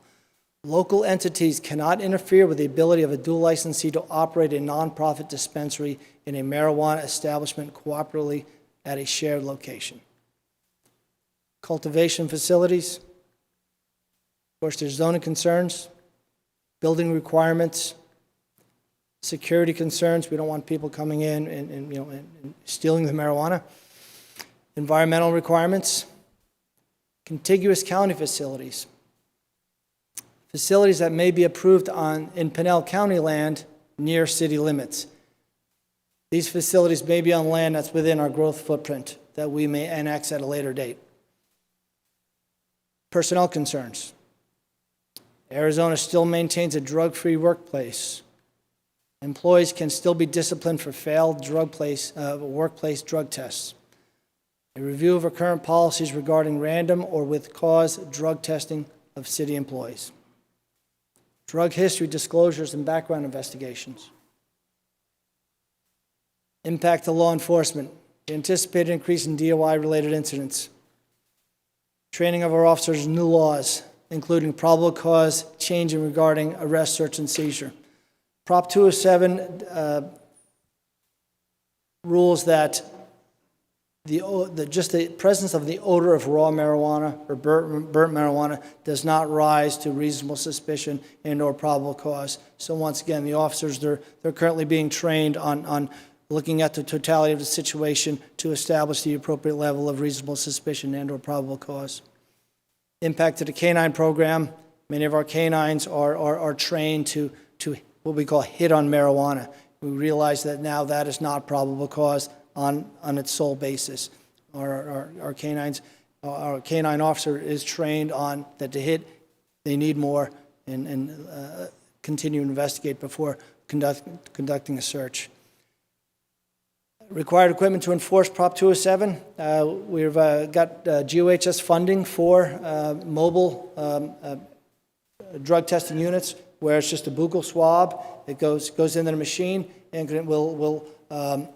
N: Local entities cannot interfere with the ability of a dual licensee to operate a nonprofit dispensary in a marijuana establishment cooperatively at a shared location. Cultivation facilities. Of course, there's zoning concerns, building requirements, security concerns. We don't want people coming in and stealing the marijuana. Environmental requirements. Contiguous county facilities. Facilities that may be approved in Pinal County land near city limits. These facilities may be on land that's within our growth footprint. that we may annex at a later date. Personnel concerns. Arizona still maintains a drug-free workplace. Employees can still be disciplined for failed workplace drug tests. A review of our current policies regarding random or with cause drug testing of city employees. Drug history disclosures and background investigations. Impact to law enforcement. The anticipated increase in DOI-related incidents. Training of our officers in new laws, including probable cause, change in regarding arrest, search, and seizure. Prop 207 rules that just the presence of the odor of raw marijuana or burnt marijuana does not rise to reasonable suspicion and or probable cause. So once again, the officers, they're currently being trained on looking at the totality of the situation to establish the appropriate level of reasonable suspicion and or probable cause. Impact to the canine program. Many of our canines are trained to what we call hit on marijuana. We realize that now that is not probable cause on its sole basis. Our canine officer is trained on that to hit, they need more, and continue to investigate before conducting a search. Required equipment to enforce Prop 207. We've got GOHS funding for mobile drug testing units, where it's just a buccal swab. It goes into the machine and will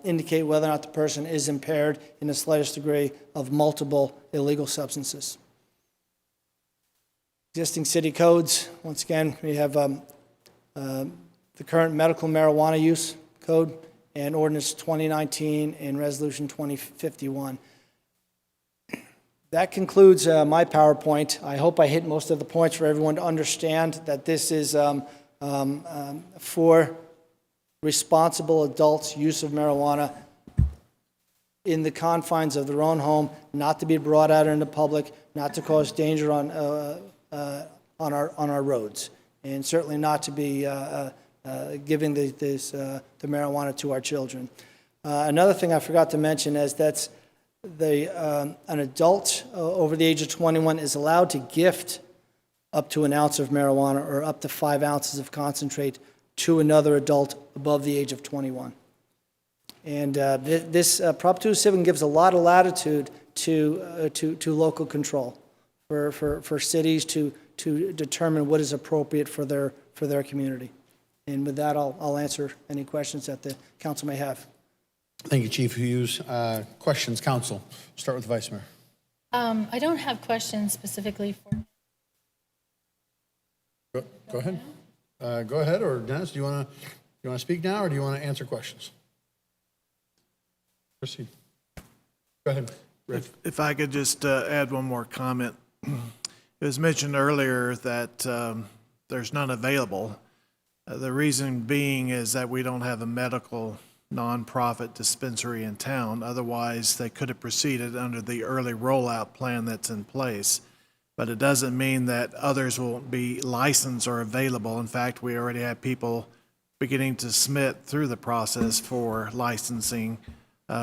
N: indicate whether or not the person is impaired in the slightest degree of multiple illegal substances. Existing city codes. Once again, we have the current medical marijuana use code and Ordinance 2019 and Resolution 2051. That concludes my PowerPoint. I hope I hit most of the points for everyone to understand that this is for responsible adults' use of marijuana in the confines of their own home, not to be brought out into public, not to cause danger on our roads, and certainly not to be giving the marijuana to our children. Another thing I forgot to mention is that an adult over the age of 21 is allowed to gift up to an ounce of marijuana or up to 5 ounces of concentrate to another adult above the age of 21. And this Prop 207 gives a lot of latitude to local control for cities to determine what is appropriate for their community. And with that, I'll answer any questions that the council may have.
A: Thank you, Chief Hughes. Questions, council? Start with the Vice Mayor.
K: I don't have questions specifically for.
A: Go ahead. Go ahead, or Dennis, do you want to speak now, or do you want to answer questions? Proceed. Go ahead, Rick.
M: If I could just add one more comment. It was mentioned earlier that there's none available. The reason being is that we don't have a medical nonprofit dispensary in town. Otherwise, they could have proceeded under the early rollout plan that's in place. But it doesn't mean that others won't be licensed or available. In fact, we already have people beginning to submit through the process for licensing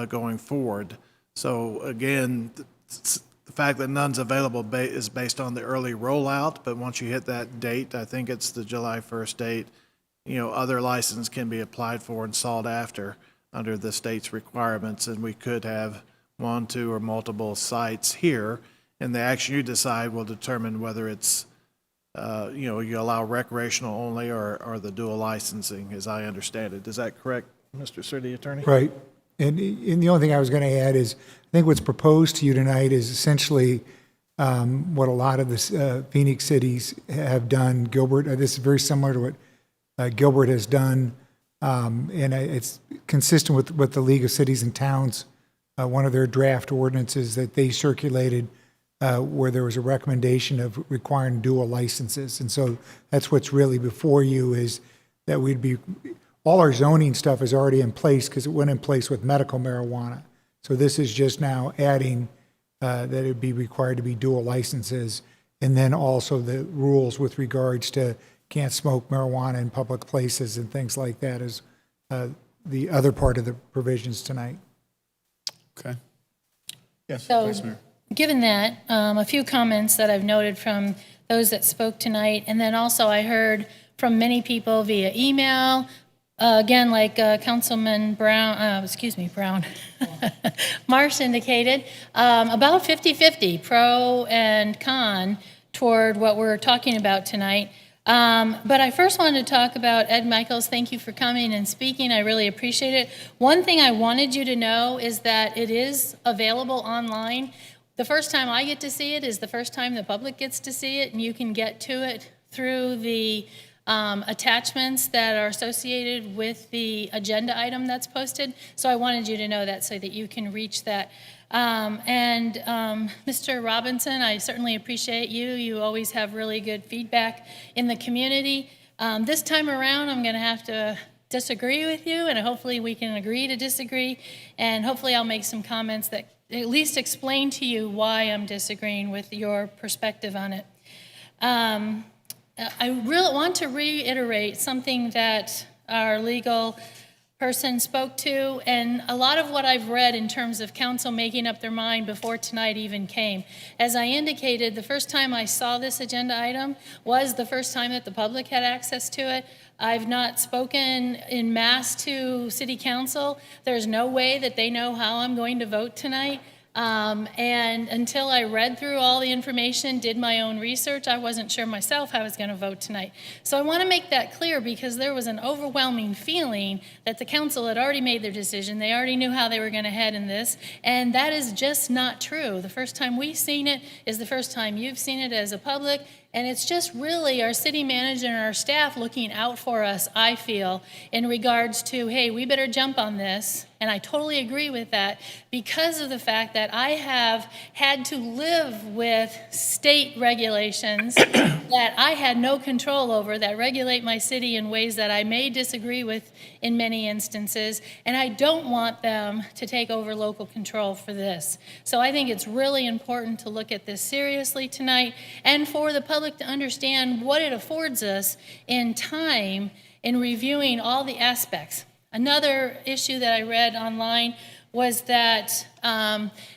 M: going forward. So again, the fact that none's available is based on the early rollout, but once you hit that date, I think it's the July 1st date, other license can be applied for and sought after under the state's requirements, and we could have 1, 2, or multiple sites here, and the action you decide will determine whether it's, you allow recreational only or the dual licensing, as I understand it. Is that correct, Mr. City Attorney?
O: Right. And the only thing I was going to add is, I think what's proposed to you tonight is essentially what a lot of the Phoenix cities have done. Gilbert, this is very similar to what Gilbert has done, and it's consistent with what the League of Cities and Towns, one of their draft ordinances that they circulated, where there was a recommendation of requiring dual licenses. And so that's what's really before you, is that all our zoning stuff is already in place because it went in place with medical marijuana. So this is just now adding that it would be required to be dual licenses, and then also the rules with regards to can't smoke marijuana in public places and things like that is the other part of the provisions tonight.
A: Okay.
E: Yes,
K: So,
E: Vice Mayor.
K: given that, a few comments that I've noted from those that spoke tonight, and then also I heard from many people via email, again, like Councilman Brown, Brown, Marsh indicated, about 50-50, pro and con, toward what we're talking about tonight. But I first wanted to talk about Ed Michaels. Thank you for coming and speaking. I really appreciate it. One thing I wanted you to know is that it is available online. The first time I get to see it is the first time the public gets to see it, and you can get to it through the attachments that are associated with the agenda item that's posted. So I wanted you to know that so that you can reach that. Mr. Robinson, I certainly appreciate you. You always have really good feedback in the community. This time around, I'm going to have to disagree with you, and hopefully we can agree to disagree, and hopefully I'll make some comments that at least explain to you why I'm disagreeing with your perspective on it. I really want to reiterate something that our legal person spoke to, and a lot of what I've read in terms of council making up their mind before tonight even came. As I indicated, the first time I saw this agenda item was the first time that the public had access to it. I've not spoken in mass to city council. There's no way that they know how I'm going to vote tonight. And until I read through all the information, did my own research, I wasn't sure myself how I was going to vote tonight. So I want to make that clear because there was an overwhelming feeling that the council had already made their decision. They already knew how they were going to head in this, and that is just not true. The first time we've seen it is the first time you've seen it as a public, and it's just really our city manager and our staff looking out for us, I feel, in regards to, hey, we better jump on this. And I totally agree with that because of the fact that I have had to live with state regulations that I had no control over that regulate my city in ways that I may disagree with in many instances, and I don't want them to take over local control for this. So I think it's really important to look at this seriously tonight and for the public to understand what it affords us in time in reviewing all the aspects. Another issue that I read online was that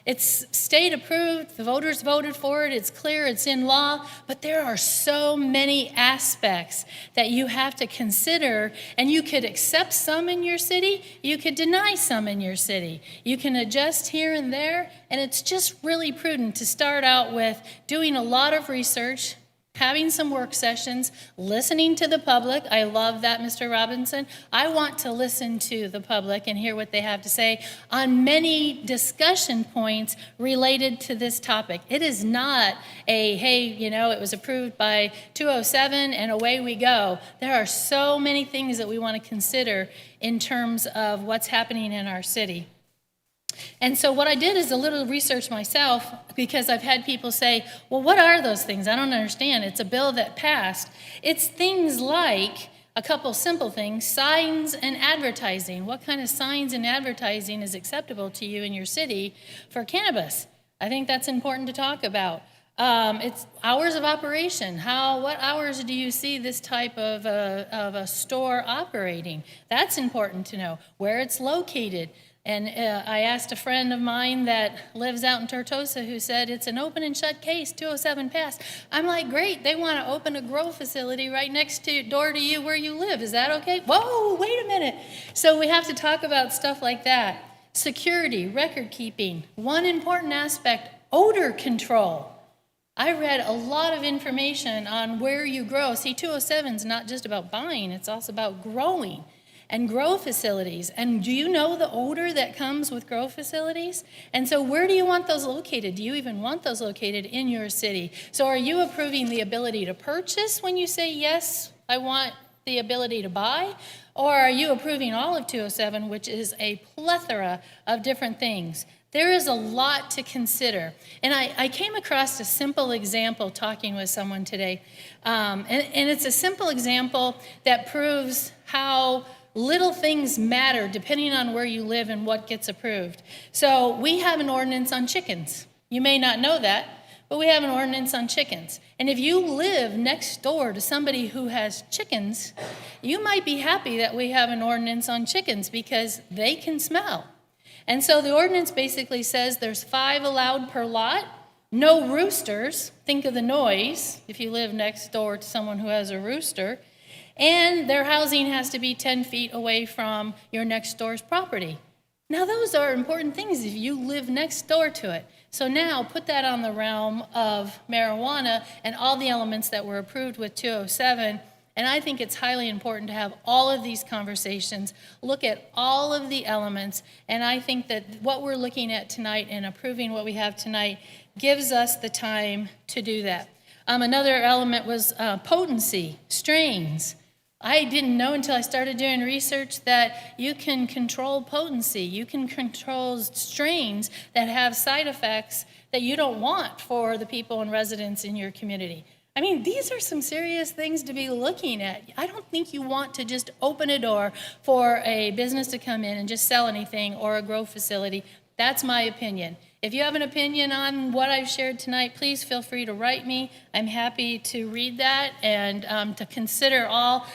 K: it's state approved, the voters voted for it, it's clear, it's in law, but there are so many aspects that you have to consider, and you could accept some in your city, you could deny some in your city. You can adjust here and there, and it's just really prudent to start out with doing a lot of research, having some work sessions, listening to the public. I love that, Mr. Robinson. I want to listen to the public and hear what they have to say on many discussion points related to this topic. It is not a, hey, it was approved by 207 and away we go. There are so many things that we want to consider in terms of what's happening in our city. And so what I did is a little research myself because I've had people say, well, what are those things? I don't understand. It's a bill that passed. It's things like a couple simple things, signs and advertising. What kind of signs and advertising is acceptable to you in your city for cannabis? I think that's important to talk about. It's hours of operation. What hours do you see this type of a store operating? That's important to know. Where it's located. And I asked a friend of mine that lives out in Tortosa who said it's an open and shut case, 207 passed. I'm like, great, they want to open a grow facility right next door to you where you live. Is that okay? Whoa, wait a minute. So we have to talk about stuff like that. Security, record keeping. One important aspect, odor control. I read a lot of information on where you grow. See, 207 is not just about buying, it's also about growing. And grow facilities. And do you know the odor that comes with grow facilities? And so where do you want those located? Do you even want those located in your city? So are you approving the ability to purchase when you say, yes, I want the ability to buy? Or are you approving all of 207, which is a plethora of different things? There is a lot to consider. And I came across a simple example talking with someone today. And it's a simple example that proves how little things matter depending on where you live and what gets approved. So we have an ordinance on chickens. You may not know that, but we have an ordinance on chickens. And if you live next door to somebody who has chickens, you might be happy that we have an ordinance on chickens because they can smell. And so the ordinance basically says there's 5 allowed per lot, no roosters, think of the noise if you live next door to someone who has a rooster, and their housing has to be 10 feet away from your next door's property. Now, those are important things if you live next door to it. So now put that on the realm of marijuana and all the elements that were approved with 207. And I think it's highly important to have all of these conversations, look at all of the elements. And I think that what we're looking at tonight and approving what we have tonight gives us the time to do that. Another element was potency, strains. I didn't know until I started doing research that you can control potency. You can control strains that have side effects that you don't want for the people and residents in your community. I mean, these are some serious things to be looking at. I don't think you want to just open a door for a business to come in and just sell anything or a grow facility. That's my opinion. If you have an opinion on what I've shared tonight, please feel free to write me. I'm happy to read that and to consider all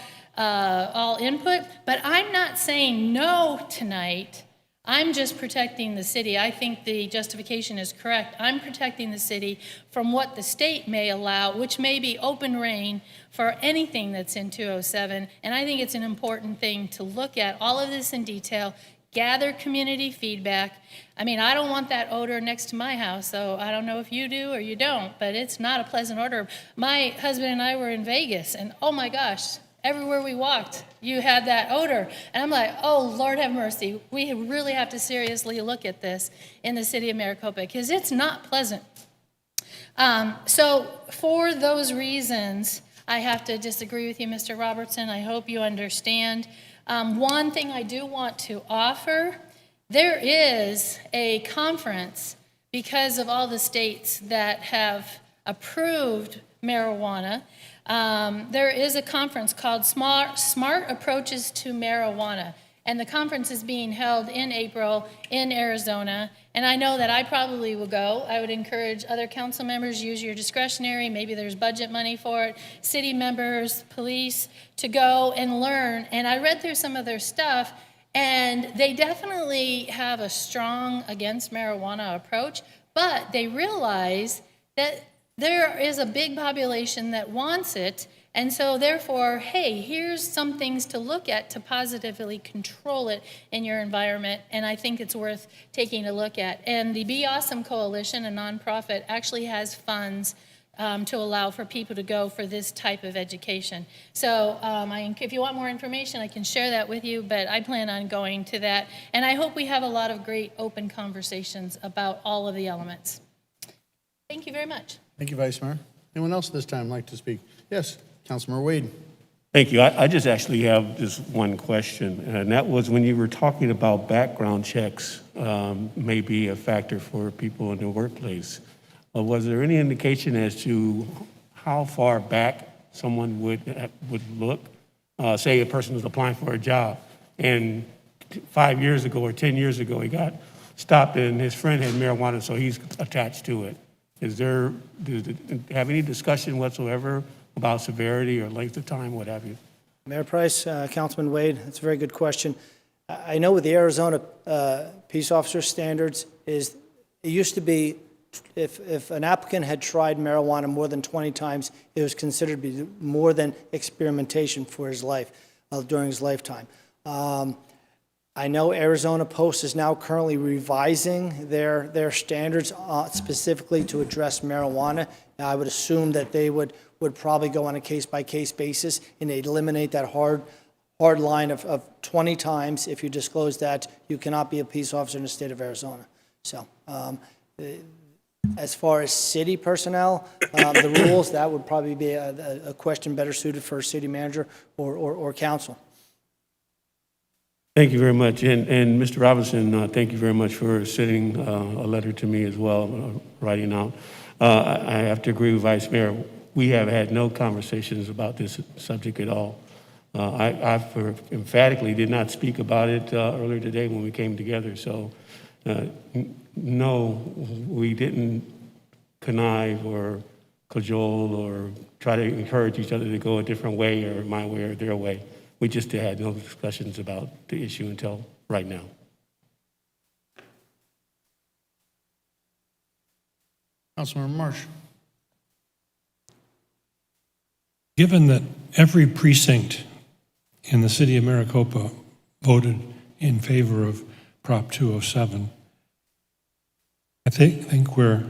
K: input, but I'm not saying no tonight. I'm just protecting the city. I think the justification is correct. I'm protecting the city from what the state may allow, which may be open reign for anything that's in 207, and I think it's an important thing to look at all of this in detail, gather community feedback. I mean, I don't want that odor next to my house, so I don't know if you do or you don't, but it's not a pleasant odor. My husband and I were in Vegas, and oh my gosh, everywhere we walked, you had that odor. And I'm like, oh, Lord have mercy. We really have to seriously look at this in the city of Maricopa because it's not pleasant. So for those reasons, I have to disagree with you, Mr. Robertson. I hope you understand. One thing I do want to offer, there is a conference because of all the states that have approved marijuana. There is a conference called Smart Approaches to Marijuana, and the conference is being held in April in Arizona, and I know that I probably will go. I would encourage other council members, use your discretionary, maybe there's budget money for it, city members, police, to go and learn. And I read through some of their stuff, and they definitely have a strong against marijuana approach, but they realize that there is a big population that wants it, and so therefore, hey, here's some things to look at to positively control it in your environment, and I think it's worth taking a look at. And the Be Awesome Coalition, a nonprofit, actually has funds to allow for people to go for this type of education. So if you want more information, I can share that with you, but I plan on going to that, and I hope we have a lot of great open conversations about all of the elements. Thank you very much.
A: Thank you, Vice Mayor. Anyone else this time like to speak? Yes, Councilmember Wade.
E: Thank you. I just actually have just one question, and that was when you were talking about background checks may be a factor for people in the workplace. Was there any indication as to how far back someone would look? Say a person was applying for a job, and 5 years ago or 10 years ago he got stopped and his friend had marijuana, so he's attached to it. Does it have any discussion whatsoever about severity or length of time, what have you?
N: Mayor Price, Councilman Wade, that's a very good question. I know with the Arizona peace officer standards is, it used to be if an applicant had tried marijuana more than 20 times, it was considered to be more than experimentation for his life, during his lifetime. I know Arizona Post is now currently revising their standards specifically to address marijuana. Now, I would assume that they would probably go on a case-by-case basis, and they'd eliminate that hard line of 20 times. If you disclose that, you cannot be a peace officer in the state of Arizona. So as far as city personnel, the rules, that would probably be a question better suited for a city manager or council.
E: Thank you very much. And Mr. Robinson, thank you very much for sending a letter to me as well, writing out. I have to agree with Vice Mayor. We have had no conversations about this subject at all. I emphatically did not speak about it earlier today when we came together. So, no, we didn't connive or cajole or try to encourage each other to go a different way or my way or their way. We just had no discussions about the issue until right now.
A: Councilmember Marsh.
D: Given that every precinct in the city of Maricopa voted in favor of Prop 207, I think we're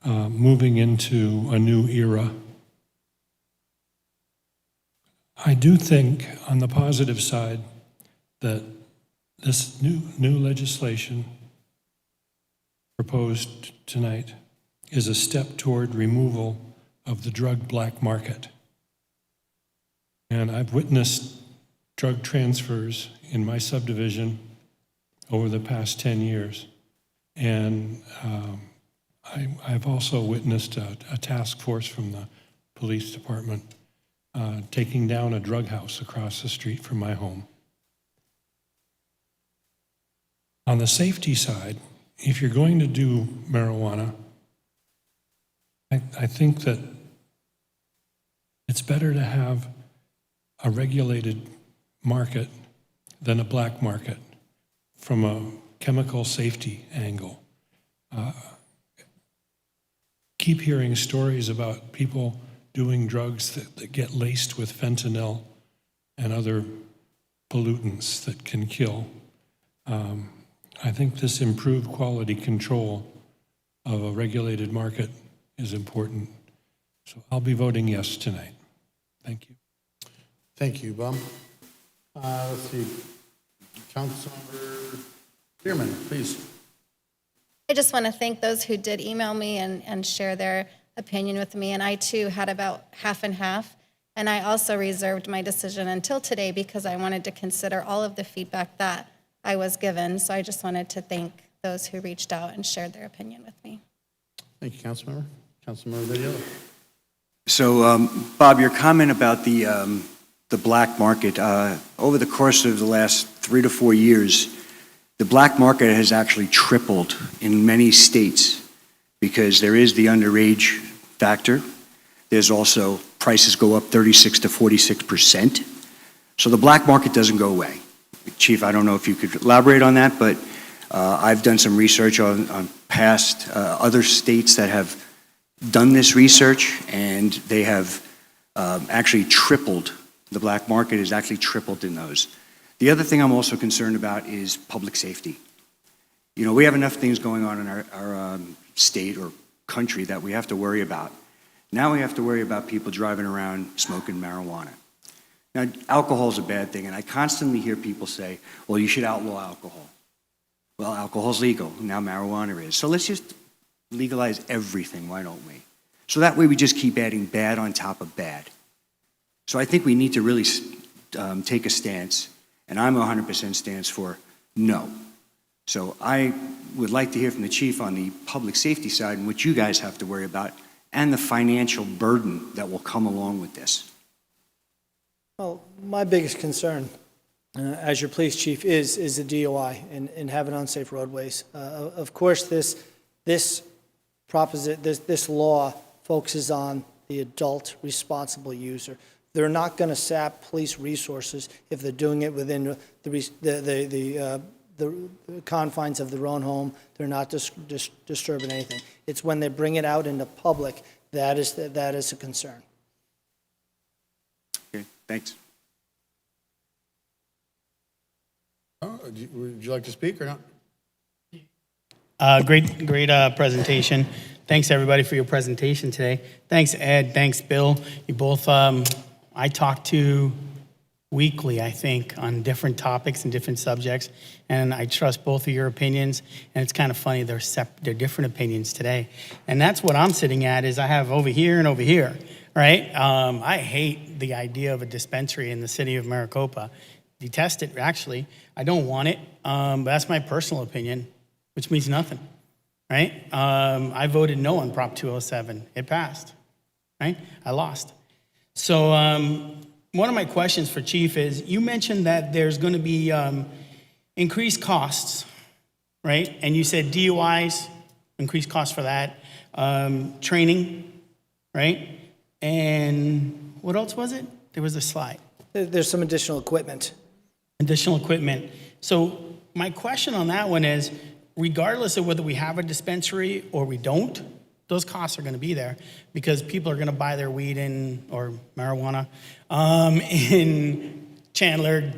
D: moving into a new era. I do think, on the positive side, that this new legislation proposed tonight is a step toward removal of the drug black market. And I've witnessed drug transfers in my subdivision over the past 10 years. And I've also witnessed a task force from the police department taking down a drug house across the street from my home. On the safety side, if you're going to do marijuana, I think that it's better to have a regulated market than a black market from a chemical safety angle. Keep hearing stories about people doing drugs that get laced with fentanyl and other pollutants that can kill. I think this improved quality control of a regulated market is important. So I'll be voting yes tonight. Thank you.
A: Thank you, Bum. Let's see. Councilmember Bierman, please.
L: I just want to thank those who did email me and share their opinion with me. And I, too, had about half and half. And I also reserved my decision until today because I wanted to consider all of the feedback that I was given. So I just wanted to thank those who reached out and shared their opinion with me.
A: Thank you, Councilmember. Councilmember Vitiello.
P: So, Bob, your comment about the black market, over the course of the last 3 to 4 years, the black market has actually tripled in many states because there is the underage factor. There's also prices go up 36 to 46%. So the black market doesn't go away. Chief, I don't know if you could elaborate on that, but I've done some research on past other states that have done this research, and they have actually tripled. The black market has actually tripled in those. The other thing I'm also concerned about is public safety. You know, we have enough things going on in our state or country that we have to worry about. Now we have to worry about people driving around smoking marijuana. Now, alcohol is a bad thing, and I constantly hear people say, well, you should outlaw alcohol. Well, alcohol's legal, now marijuana is. So let's just legalize everything, why don't we? So that way we just keep adding bad on top of bad. So I think we need to really take a stance, and I'm 100% stance for no. So I would like to hear from the chief on the public safety side and what you guys have to worry about and the financial burden that will come along with this.
N: Well, my biggest concern, as your police chief, is the DOI and having unsafe roadways. Of course, this law focuses on the adult responsible user. They're not going to sap police resources if they're doing it within the confines of their own home. They're not disturbing anything. It's when they bring it out into public that is a concern.
P: Okay, thanks.
A: Would you like to speak or not?
J: Great presentation. Thanks, everybody, for your presentation today. Thanks, Ed. Thanks, Bill. You both, I talk to weekly, I think, on different topics and different subjects, and I trust both of your opinions, and it's kind of funny, they're different opinions today. And that's what I'm sitting at, is I have over here and over here, right? I hate the idea of a dispensary in the city of Maricopa. Detest it, actually. I don't want it, but that's my personal opinion, which means nothing, right? I voted no on Prop 207. It passed, right? I lost. So one of my questions for Chief is, you mentioned that there's going to be increased costs, right? And you said DUIs, increased costs for that, training, right? And what else was it? There was a slide.
N: There's some additional equipment.
J: Additional equipment. So my question on that one is, regardless of whether we have a dispensary or we don't, those costs are going to be there because people are going to buy their weed or marijuana in Chandler,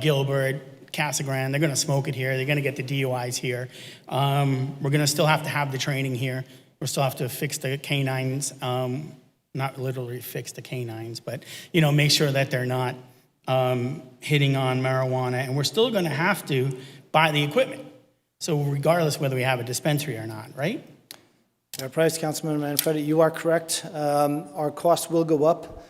J: Gilbert, Casa Grande. They're going to smoke it here. They're going to get the DUIs here. We're going to still have to have the training here. We'll still have to fix the canines, not literally fix the canines, but, make sure that they're not hitting on marijuana. And we're still going to have to buy the equipment. So regardless whether we have a dispensary or not, right?
N: Mayor Price, Councilman Manfredi, you are correct. Our costs will go up.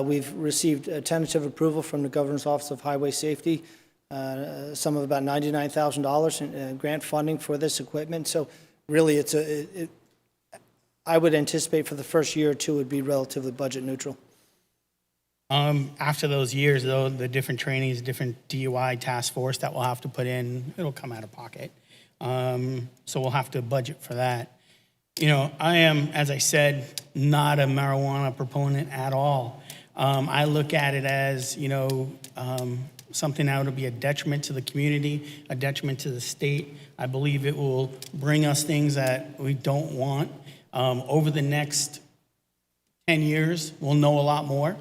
N: We've received a tentative approval from the Governor's Office of Highway Safety, some of about $99,000 in grant funding for this equipment. So really, I would anticipate for the first year or two it would be relatively budget neutral.
J: After those years, though, the different trainings, different DUI task force that we'll have to put in, it'll come out of pocket. So we'll have to budget for that. I am, as I said, not a marijuana proponent at all. I look at it as, something that would be a detriment to the community, a detriment to the state. I believe it will bring us things that we don't want. Over the next 10 years, we'll know a lot more.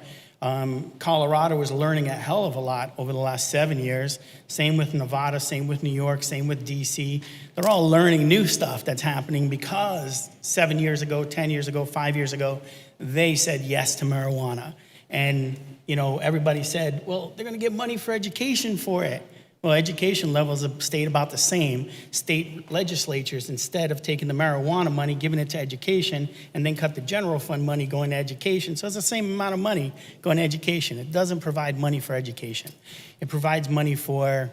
J: Colorado is learning a hell of a lot over the last 7 years. Same with Nevada, same with New York, same with DC. They're all learning new stuff that's happening because 7 years ago, 10 years ago, 5 years ago, they said yes to marijuana. And, everybody said, well, they're going to get money for education for it. Well, education levels have stayed about the same. State legislatures, instead of taking the marijuana money, giving it to education, and then cut the general fund money going to education. So it's the same amount of money going to education. It doesn't provide money for education. It provides money for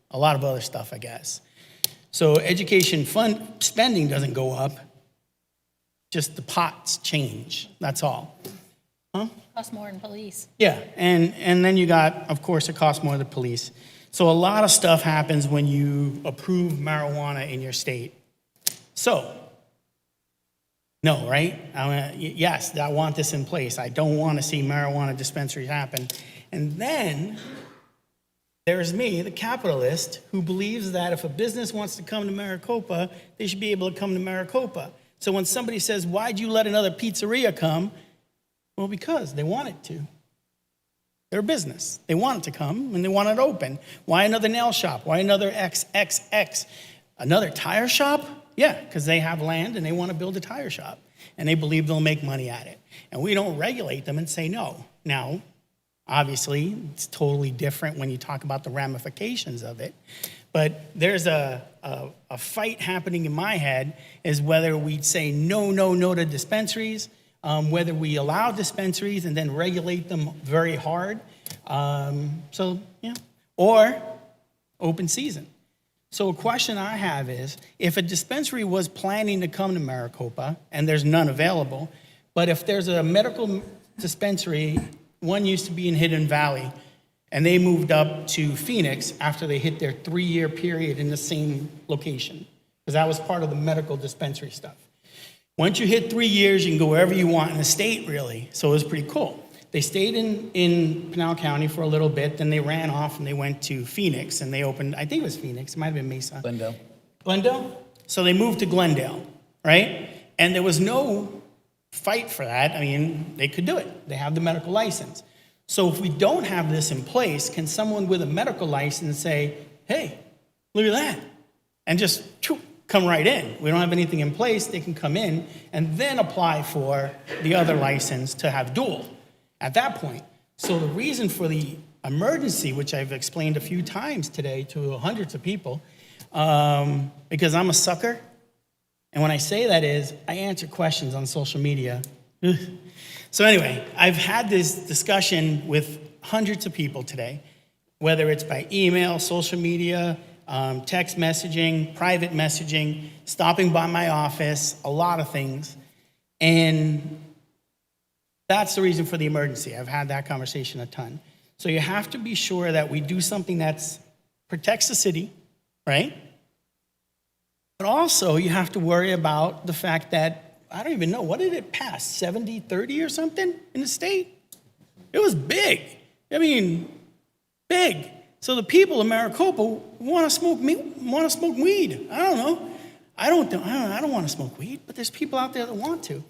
J: a lot of other stuff, I guess. So education fund spending doesn't go up. Just the pots change. That's all. Huh?
K: Costs more than police.
J: Yeah, and then you got, of course, it costs more than police. So a lot of stuff happens when you approve marijuana in your state. So, no, right? Yes, I want this in place. I don't want to see marijuana dispensaries happen. And then there's me, the capitalist, who believes that if a business wants to come to Maricopa, they should be able to come to Maricopa. So when somebody says, why'd you let another pizzeria come? Well, because they wanted to. They're a business. They want it to come, and they want it open. Why another nail shop? Why another XXX? Another tire shop? Yeah, because they have land, and they want to build a tire shop, and they believe they'll make money at it. And we don't regulate them and say no. Now, obviously, it's totally different when you talk about the ramifications of it, but there's a fight happening in my head is whether we'd say no to dispensaries, whether we allow dispensaries and then regulate them very hard. Or open season. So a question I have is, if a dispensary was planning to come to Maricopa, and there's none available, but if there's a medical dispensary, one used to be in Hidden Valley, and they moved up to Phoenix after they hit their 3-year period in the same location, because that was part of the medical dispensary stuff. Once you hit 3 years, you can go wherever you want in the state, really. So it was pretty cool. They stayed in Pinal County for a little bit, then they ran off and they went to Phoenix, and they opened, I think it was Phoenix, it might have been Mesa.
B: Glendale.
J: Glendale? So they moved to Glendale, right? And there was no fight for that. I mean, they could do it. They have the medical license. So if we don't have this in place, can someone with a medical license say, hey, look at that, and just come right in? We don't have anything in place. They can come in and then apply for the other license to have dual at that point. So the reason for the emergency, which I've explained a few times today to hundreds of people, because I'm a sucker, and when I say that is, I answer questions on social media. So anyway, I've had this discussion with hundreds of people today, whether it's by email, social media, text messaging, private messaging, stopping by my office, a lot of things. And that's the reason for the emergency. I've had that conversation a ton. So you have to be sure that we do something that protects the city, right? But also you have to worry about the fact that, I don't even know, what did it pass, 70-30 or something in the state? It was big. I mean, big. So the people of Maricopa want to smoke weed. I don't know. I don't want to smoke weed, but there's people out there that want to.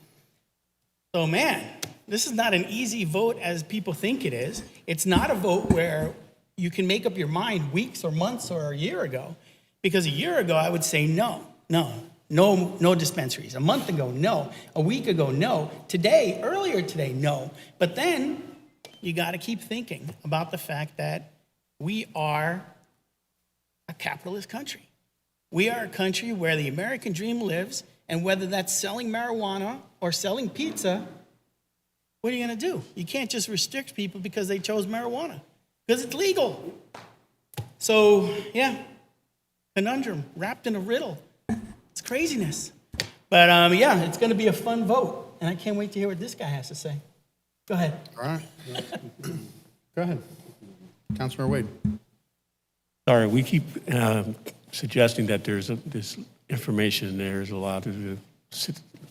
J: So man, this is not an easy vote as people think it is. It's not a vote where you can make up your mind weeks or months or a year ago. Because a year ago, I would say no dispensaries. A month ago, no. A week ago, no. Today, earlier today, no. But then you got to keep thinking about the fact that we are a capitalist country. We are a country where the American dream lives, and whether that's selling marijuana or selling pizza, what are you going to do? You can't just restrict people because they chose marijuana, because it's legal. So, yeah, conundrum wrapped in a riddle. It's craziness. But yeah, it's going to be a fun vote, and I can't wait to hear what this guy has to say. Go ahead.
A: All right. Go ahead. Councilmember Wade.
E: Sorry, we keep suggesting that there's this information there's a lot of the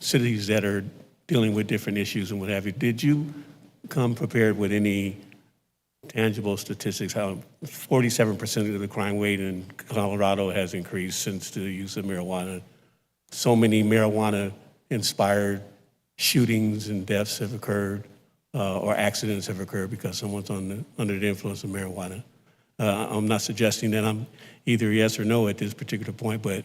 E: cities that are dealing with different issues and what have you. Did you come prepared with any tangible statistics, how 47% of the crime rate in Colorado has increased since the use of marijuana? So many marijuana-inspired shootings and deaths have occurred, or accidents have occurred because someone's under the influence of marijuana. I'm not suggesting that I'm either yes or no at this particular point, but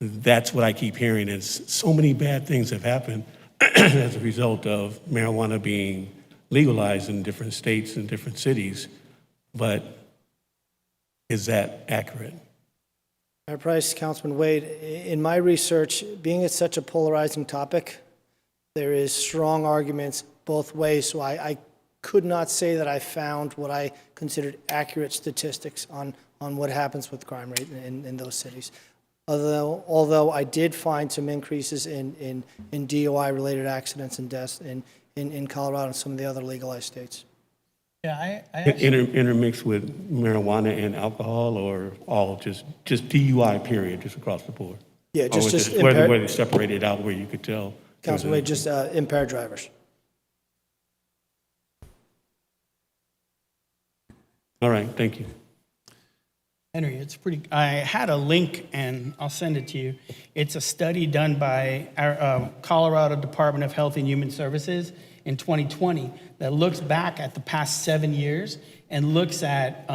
E: that's what I keep hearing is so many bad things have happened as a result of marijuana being legalized in different states and different cities, but is that accurate?
N: Mayor Price, Councilman Wade, in my research, being it's such a polarizing topic, there is strong arguments both ways, so I could not say that I found what I considered accurate statistics on what happens with crime rate in those cities. Although I did find some increases in DUI-related accidents and deaths in Colorado and some of the other legalized states.
J: Yeah, I actually,
E: Intermixed with marijuana and alcohol, or all just DUI period, just across the board?
N: Yeah, just
E: where
N: impaired,
E: they separated out where you could tell.
N: Councilman Wade, just impaired drivers.
E: All right, thank you.
J: Henry, it's pretty. I had a link, and I'll send it to you. It's a study done by our Colorado Department of Health and Human Services in 2020 that looks back at the past 7 years and looks at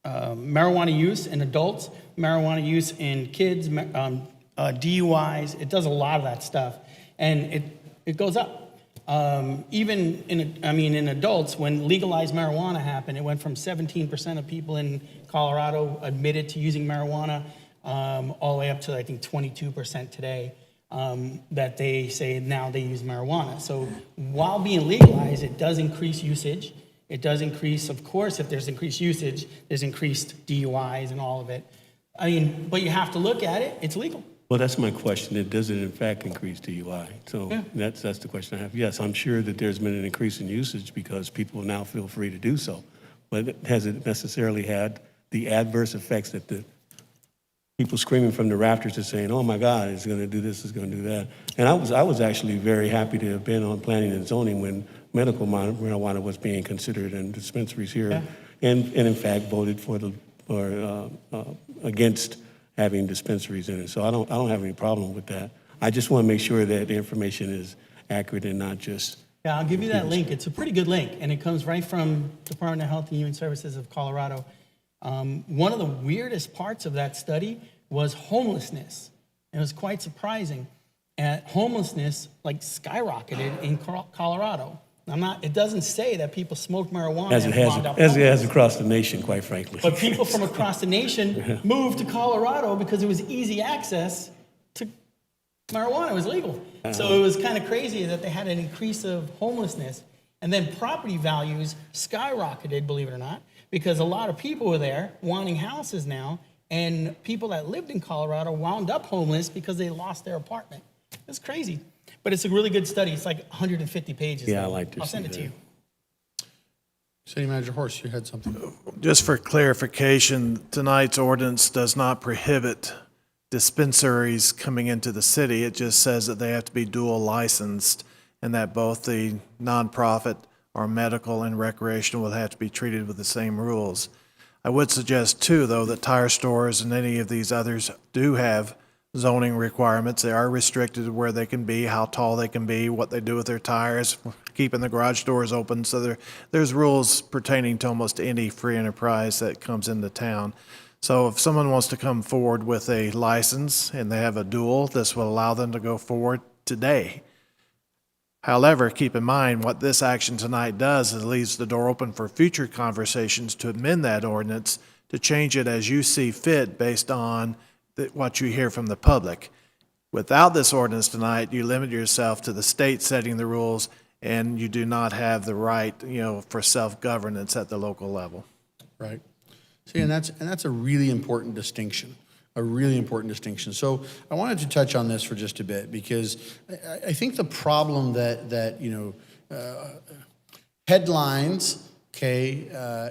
J: marijuana use in adults, marijuana use in kids, DUIs. It does a lot of that stuff, and it goes up. Even in adults, when legalized marijuana happened, it went from 17% of people in Colorado admitted to using marijuana all the way up to, I think, 22% today that they say now they use marijuana. So while being legalized, it does increase usage. It does increase, of course, if there's increased usage, there's increased DUIs and all of it. But you have to look at it. It's legal.
E: Well, that's my question. Does it in fact increase DUI? So yeah. That's the question I have. Yes, I'm sure that there's been an increase in usage because people now feel free to do so. But has it necessarily had the adverse effects that the people screaming from the rafters are saying, oh my God, it's going to do this, it's going to do that? And I was actually very happy to have been on planning and zoning when medical marijuana was being considered in dispensaries here, yeah. and in fact voted against having dispensaries in it. So I don't have any problem with that. I just want to make sure that the information is accurate and not just...
J: Yeah, I'll give you that link. It's a pretty good link, and it comes right from Department of Health and Human Services of Colorado. One of the weirdest parts of that study was homelessness. It was quite surprising. Homelessness skyrocketed in Colorado. It doesn't say that people smoked marijuana
E: as it has across the nation, quite frankly.
J: But people from across the nation moved to Colorado because it was easy access to marijuana. It was legal. So it was kind of crazy that they had an increase of homelessness. And then property values skyrocketed, believe it or not, because a lot of people were there wanting houses now, and people that lived in Colorado wound up homeless because they lost their apartment. It's crazy. But it's a really good study. It's like 150 pages.
E: Yeah, I like to.
J: I'll send it to you.
A: City Manager Horst, you had something.
M: Just for clarification, tonight's ordinance does not prohibit dispensaries coming into the city. It just says that they have to be dual licensed and that both the nonprofit or medical and recreational will have to be treated with the same rules. I would suggest too, though, that tire stores and any of these others do have zoning requirements. They are restricted to where they can be, how tall they can be, what they do with their tires, keeping the garage doors open. So there's rules pertaining to almost any free enterprise that comes into town. So if someone wants to come forward with a license and they have a dual, this will allow them to go forward today. However, keep in mind what this action tonight does is it leaves the door open for future conversations to amend that ordinance, to change it as you see fit based on what you hear from the public. Without this ordinance tonight, you limit yourself to the state setting the rules, and you do not have the right, for self-governance at the local level.
A: Right. See, and that's a really important distinction. A really important distinction. So I wanted to touch on this for just a bit because I think the problem that headlines,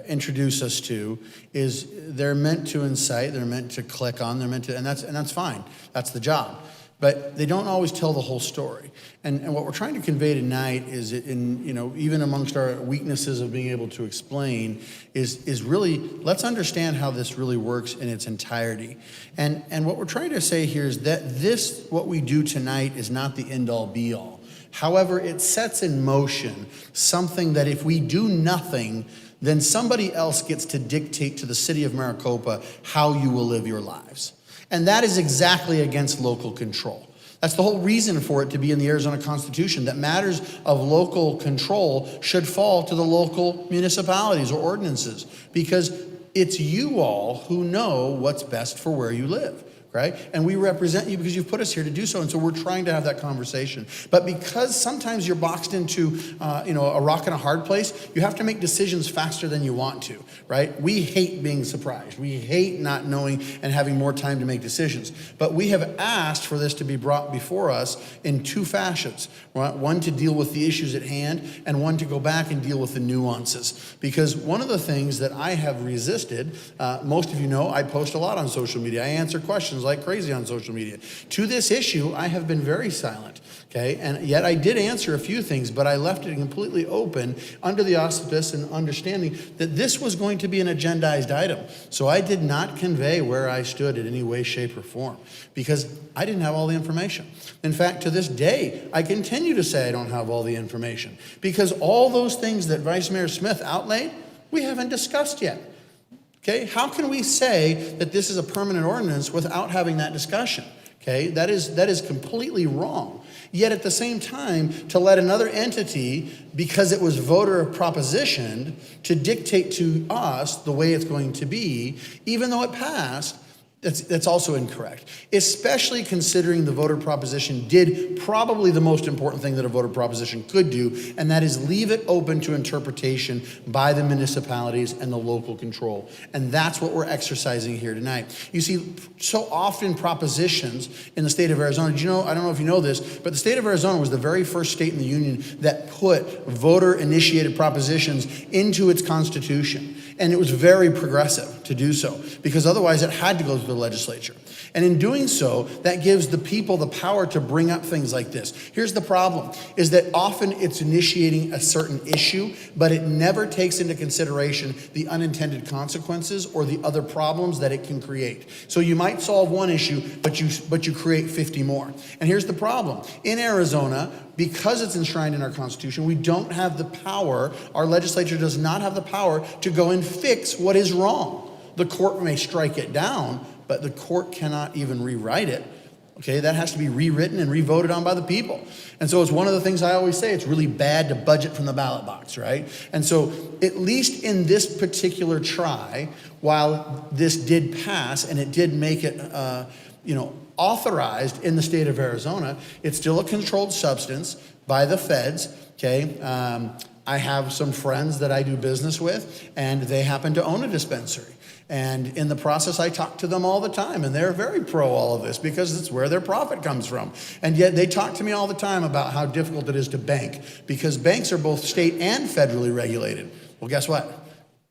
A: introduce us to is they're meant to incite, they're meant to click on, and that's fine. That's the job. But they don't always tell the whole story. And what we're trying to convey tonight is, even amongst our weaknesses of being able to explain, is really, let's understand how this really works in its entirety. And what we're trying to say here is that what we do tonight is not the end-all be-all. However, it sets in motion something that if we do nothing, then somebody else gets to dictate to the city of Maricopa how you will live your lives. And that is exactly against local control. That's the whole reason for it to be in the Arizona Constitution, that matters of local control should fall to the local municipalities or ordinances, because it's you all who know what's best for where you live. Right? And we represent you because you've put us here to do so. And so we're trying to have that conversation. But because sometimes you're boxed into, a rock and a hard place, you have to make decisions faster than you want to, right? We hate being surprised. We hate not knowing and having more time to make decisions. But we have asked for this to be brought before us in two fashions. Right? One to deal with the issues at hand, and one to go back and deal with the nuances. Because one of the things that I have resisted, most of you know, I post a lot on social media. I answer questions like crazy on social media. To this issue, I have been very silent, and yet I did answer a few things, but I left it completely open under the auspice and understanding that this was going to be an agendized item. So I did not convey where I stood in any way, shape, or form, because I didn't have all the information. In fact, to this day, I continue to say I don't have all the information, because all those things that Vice Mayor Smith outlaid, we haven't discussed yet. How can we say that this is a permanent ordinance without having that discussion? That is completely wrong. Yet at the same time, to let another entity, because it was voter propositioned, to dictate to us the way it's going to be, even though it passed, that's also incorrect, especially considering the voter proposition did probably the most important thing that a voter proposition could do, and that is leave it open to interpretation by the municipalities and the local control. And that's what we're exercising here tonight. You see, so often propositions in the state of Arizona, I don't know if you know this, but the state of Arizona was the very first state in the union that put voter-initiated propositions into its constitution. And it was very progressive to do so, because otherwise it had to go through the legislature. And in doing so, that gives the people the power to bring up things like this. Here's the problem, is that often it's initiating a certain issue, but it never takes into consideration the unintended consequences or the other problems that it can create. So you might solve one issue, but you create 50 more. And here's the problem. In Arizona, because it's enshrined in our Constitution, we don't have the power, our legislature does not have the power to go and fix what is wrong. The court may strike it down, but the court cannot even rewrite it. That has to be rewritten and revoted on by the people. And so it's one of the things I always say, it's really bad to budget from the ballot box, right? And so at least in this particular try, while this did pass and it did make it, authorized in the state of Arizona, it's still a controlled substance by the feds, I have some friends that I do business with, and they happen to own a dispensary. And in the process, I talk to them all the time, and they're very pro all of this because it's where their profit comes from. And yet they talk to me all the time about how difficult it is to bank, because banks are both state and federally regulated. Well, guess what?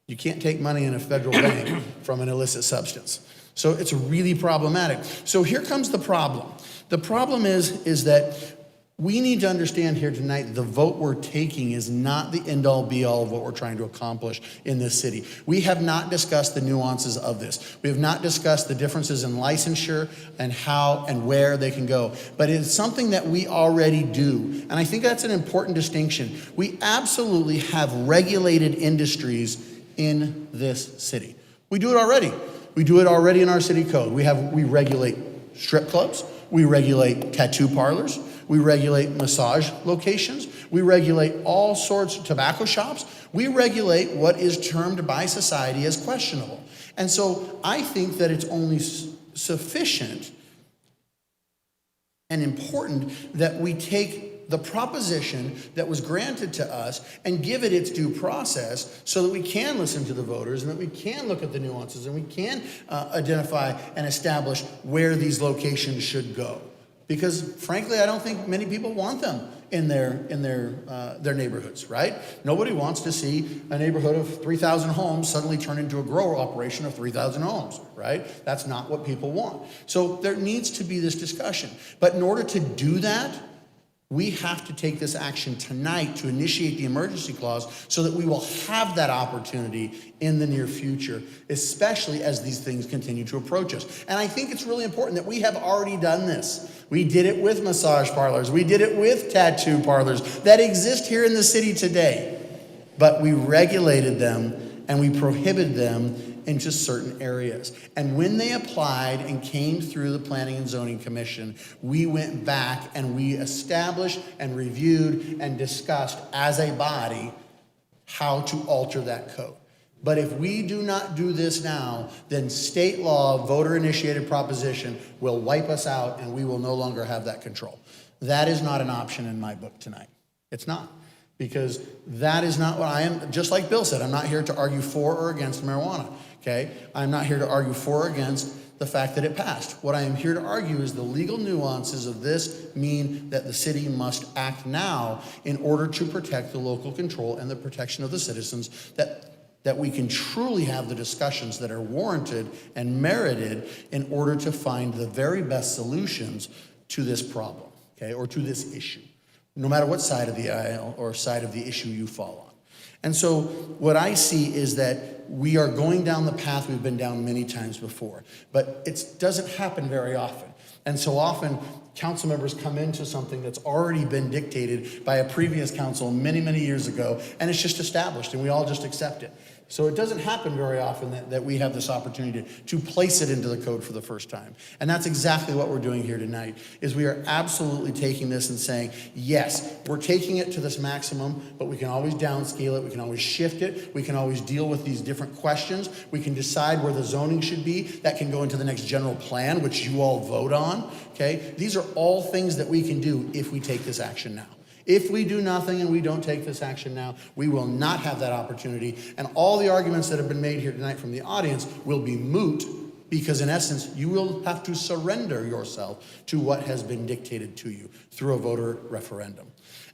A: You can't take money in a federal bank from an illicit substance. So it's really problematic. So here comes the problem. The problem is that We need to understand here tonight the vote we're taking is not the end-all be-all of what we're trying to accomplish in this city. We have not discussed the nuances of this. We have not discussed the differences in licensure and how and where they can go. But it's something that we already do. And I think that's an important distinction. We absolutely have regulated industries in this city. We do it already. We do it already in our city code. We regulate strip clubs. We regulate tattoo parlors. We regulate massage locations. We regulate all sorts of tobacco shops. We regulate what is termed by society as questionable. And so I think that it's only sufficient and important that we take the proposition that was granted to us and give it its due process so that we can listen to the voters and that we can look at the nuances and we can identify and establish where these locations should go. Because frankly, I don't think many people want them in their neighborhoods, right? Nobody wants to see a neighborhood of 3,000 homes suddenly turn into a grower operation of 3,000 homes, right? That's not what people want. So there needs to be this discussion. But in order to do that, we have to take this action tonight to initiate the emergency clause so that we will have that opportunity in the near future, especially as these things continue to approach us. And I think it's really important that we have already done this. We did it with massage parlors. We did it with tattoo parlors that exist here in the city today. But we regulated them and we prohibited them in just certain areas. And when they applied and came through the Planning and Zoning Commission, we went back and we established and reviewed and discussed as a body how to alter that code. But if we do not do this now, then state law, voter-initiated proposition will wipe us out and we will no longer have that control. That is not an option in my book tonight. It's not. Because that is not what I am, just like Bill said, I'm not here to argue for or against marijuana, okay? I'm not here to argue for or against the fact that it passed. What I am here to argue is the legal nuances of this mean that the city must act now in order to protect the local control and the protection of the citizens, that we can truly have the discussions that are warranted and merited in order to find the very best solutions to this problem, okay, or to this issue, no matter what side of the aisle or side of the issue you fall on. And so what I see is that we are going down the path we've been down many times before, but it doesn't happen very often. And so often, council members come into something that's already been dictated by a previous council many, many years ago, and it's just established, and we all just accept it. So it doesn't happen very often that we have this opportunity to place it into the code for the first time. And that's exactly what we're doing here tonight, is we are absolutely taking this and saying, yes, we're taking it to this maximum, but we can always downscale it, we can always shift it, we can always deal with these different questions, we can decide where the zoning should be, that can go into the next general plan, which you all vote on, okay? These are all things that we can do if we take this action now. If we do nothing and we don't take this action now, we will not have that opportunity. And all the arguments that have been made here tonight from the audience will be moot because, in essence, you will have to surrender yourself to what has been dictated to you through a voter referendum.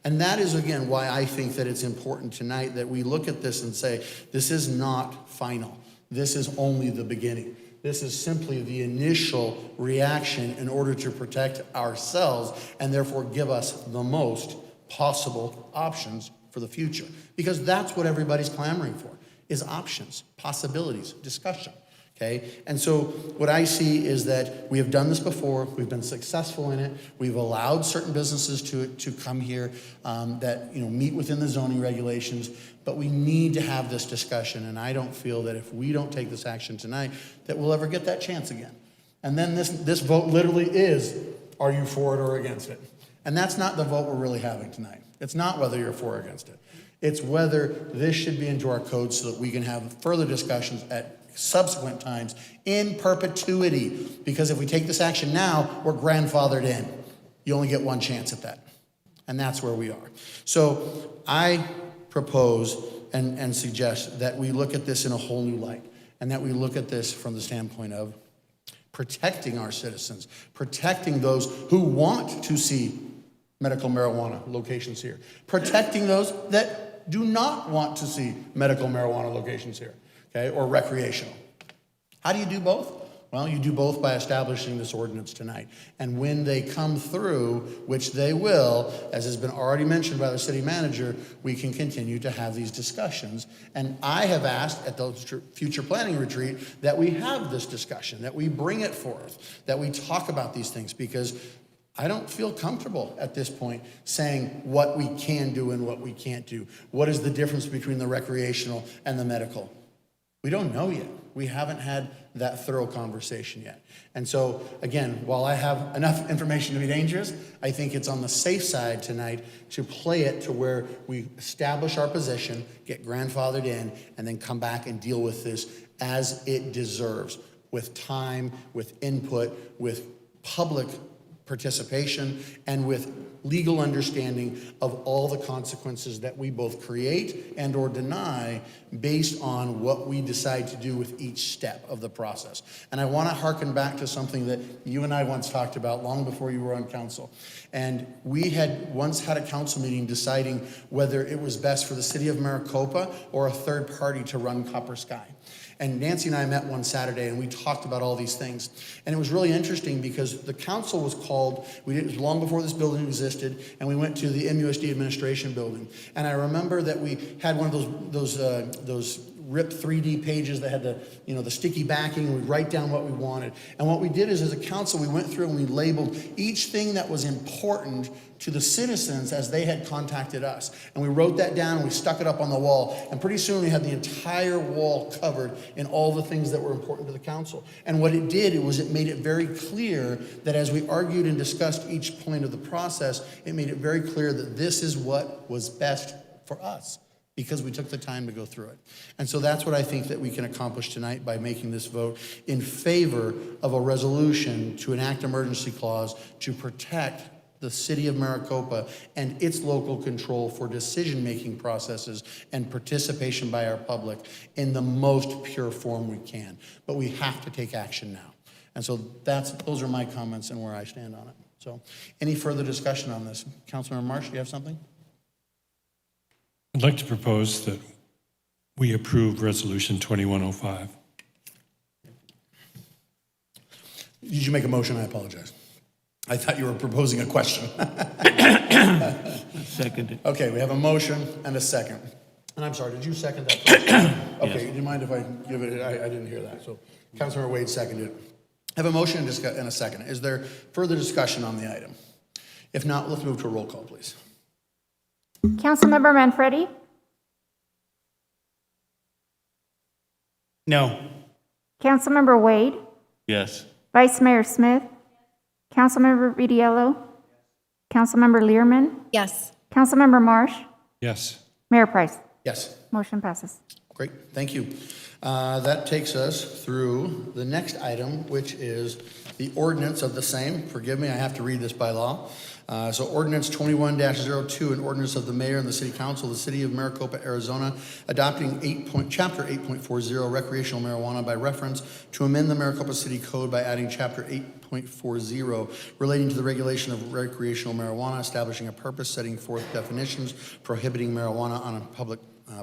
A: And that is, again, why I think that it's important tonight that we look at this and say, this is not final. This is only the beginning. This is simply the initial reaction in order to protect ourselves and therefore give us the most possible options for the future. Because that's what everybody's clamoring for, is options, possibilities, discussion, okay? And so what I see is that we have done this before, we've been successful in it, we've allowed certain businesses to come here that meet within the zoning regulations, but we need to have this discussion, and I don't feel that if we don't take this action tonight, that we'll ever get that chance again. And then this vote literally is, are you for it or against it? And that's not the vote we're really having tonight. It's not whether you're for or against it. It's whether this should be into our code so that we can have further discussions at subsequent times in perpetuity. Because if we take this action now, we're grandfathered in. You only get one chance at that. And that's where we are. So I propose and suggest that we look at this in a whole new light. And that we look at this from the standpoint of protecting our citizens, protecting those who want to see medical marijuana locations here, protecting those that do not want to see medical marijuana locations here, okay, or recreational. How do you do both? Well, you do both by establishing this ordinance tonight. And when they come through, which they will, as has been already mentioned by the city manager, we can continue to have these discussions. And I have asked at the future planning retreat that we have this discussion, that we bring it forth, that we talk about these things, because I don't feel comfortable at this point saying what we can do and what we can't do. What is the difference between the recreational and the medical? We don't know yet. We haven't had that thorough conversation yet. And so, again, while I have enough information to be dangerous, I think it's on the safe side tonight to play it to where we establish our position, get grandfathered in, and then come back and deal with this as it deserves, with time, with input, with public participation, and with legal understanding of all the consequences that we both create and or deny based on what we decide to do with each step of the process. And I want to hearken back to something that you and I once talked about long before you were on council. And we had once had a council meeting deciding whether it was best for the city of Maricopa or a third party to run Copper Sky. And Nancy and I met one Saturday and we talked about all these things. And it was really interesting because the council was called, it was long before this building existed, and we went to the MUSD administration building. And I remember that we had one of those ripped 3D pages that had the sticky backing, and we'd write down what we wanted. And what we did is, as a council, we went through and we labeled each thing that was important to the citizens as they had contacted us. And we wrote that down and we stuck it up on the wall. And pretty soon we had the entire wall covered in all the things that were important to the council. And what it did was it made it very clear that as we argued and discussed each point of the process, it made it very clear that this is what was best for us, because we took the time to go through it. And so that's what I think that we can accomplish tonight by making this vote in favor of a resolution to enact emergency clause to protect the city of Maricopa and its local control for decision-making processes and participation by our public in the most pure form we can. But we have to take action now. And so those are my comments and where I stand on it. So any further discussion on this? Councilmember Marsh, do you have something?
D: I'd like to propose that we approve Resolution 2105.
A: Did you make a motion? I apologize. I thought you were proposing a question.
E: Seconded.
A: Okay, we have a motion and a second. And I'm sorry, did you second that first? Okay,
E: Yes.
A: do you mind if I give it, I didn't hear that. So Councilmember Wade seconded it. I have a motion and a second. Is there further discussion on the item? If not, let's move to a roll call, please.
C: Councilmember Manfredi?
J: No.
C: Councilmember Wade?
E: Yes.
C: Vice Mayor Smith? Councilmember Vitiello? Councilmember Learman?
L: Yes.
C: Councilmember Marsh?
D: Yes.
C: Mayor Price?
A: Yes.
C: Motion passes.
A: Great, thank you. That takes us through the next item, which is the ordinance of the same. Forgive me, I have to read this by law. So ordinance 21-02, an ordinance of the mayor and the city council of the city of Maricopa, Arizona, adopting chapter 8.40 recreational marijuana by reference to amend the Maricopa City Code by adding chapter 8.40 relating to the regulation of recreational marijuana, establishing a purpose, setting forth definitions, prohibiting marijuana on a public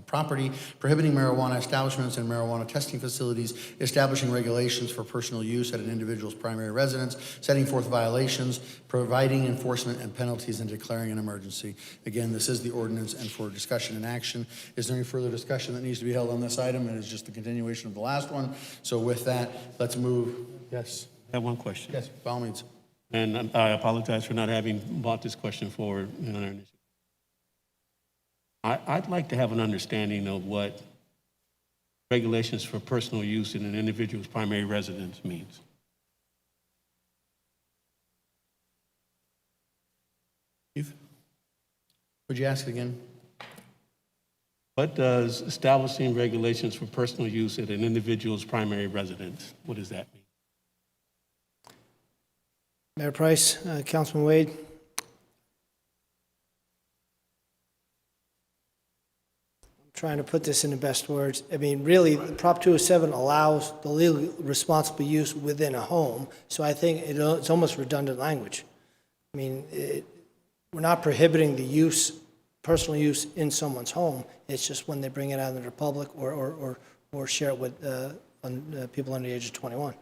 A: property, prohibiting marijuana establishments and marijuana testing facilities, establishing regulations for personal use at an individual's primary residence, setting forth violations, providing enforcement and penalties, and declaring an emergency. Again, this is the ordinance and for discussion and action. Is there any further discussion that needs to be held on this item? It is just the continuation of the last one. So with that, let's move. Yes.
E: I have one question.
A: Yes, by all means.
E: And I apologize for not having brought this question forward in our initiative. I'd like to have an understanding of what regulations for personal use in an individual's primary residence means.
A: Steve, would you ask again?
E: What does establishing regulations for personal use at an individual's primary residence, what does that mean?
N: Mayor Price, Councilman Wade. Trying to put this in the best words. I mean, really, Prop 207 allows the legally responsible use within a home, so I think it's almost redundant language. I mean, we're not prohibiting the use, personal use in someone's home. It's just when they bring it out into the public or share it with people under the age of 21.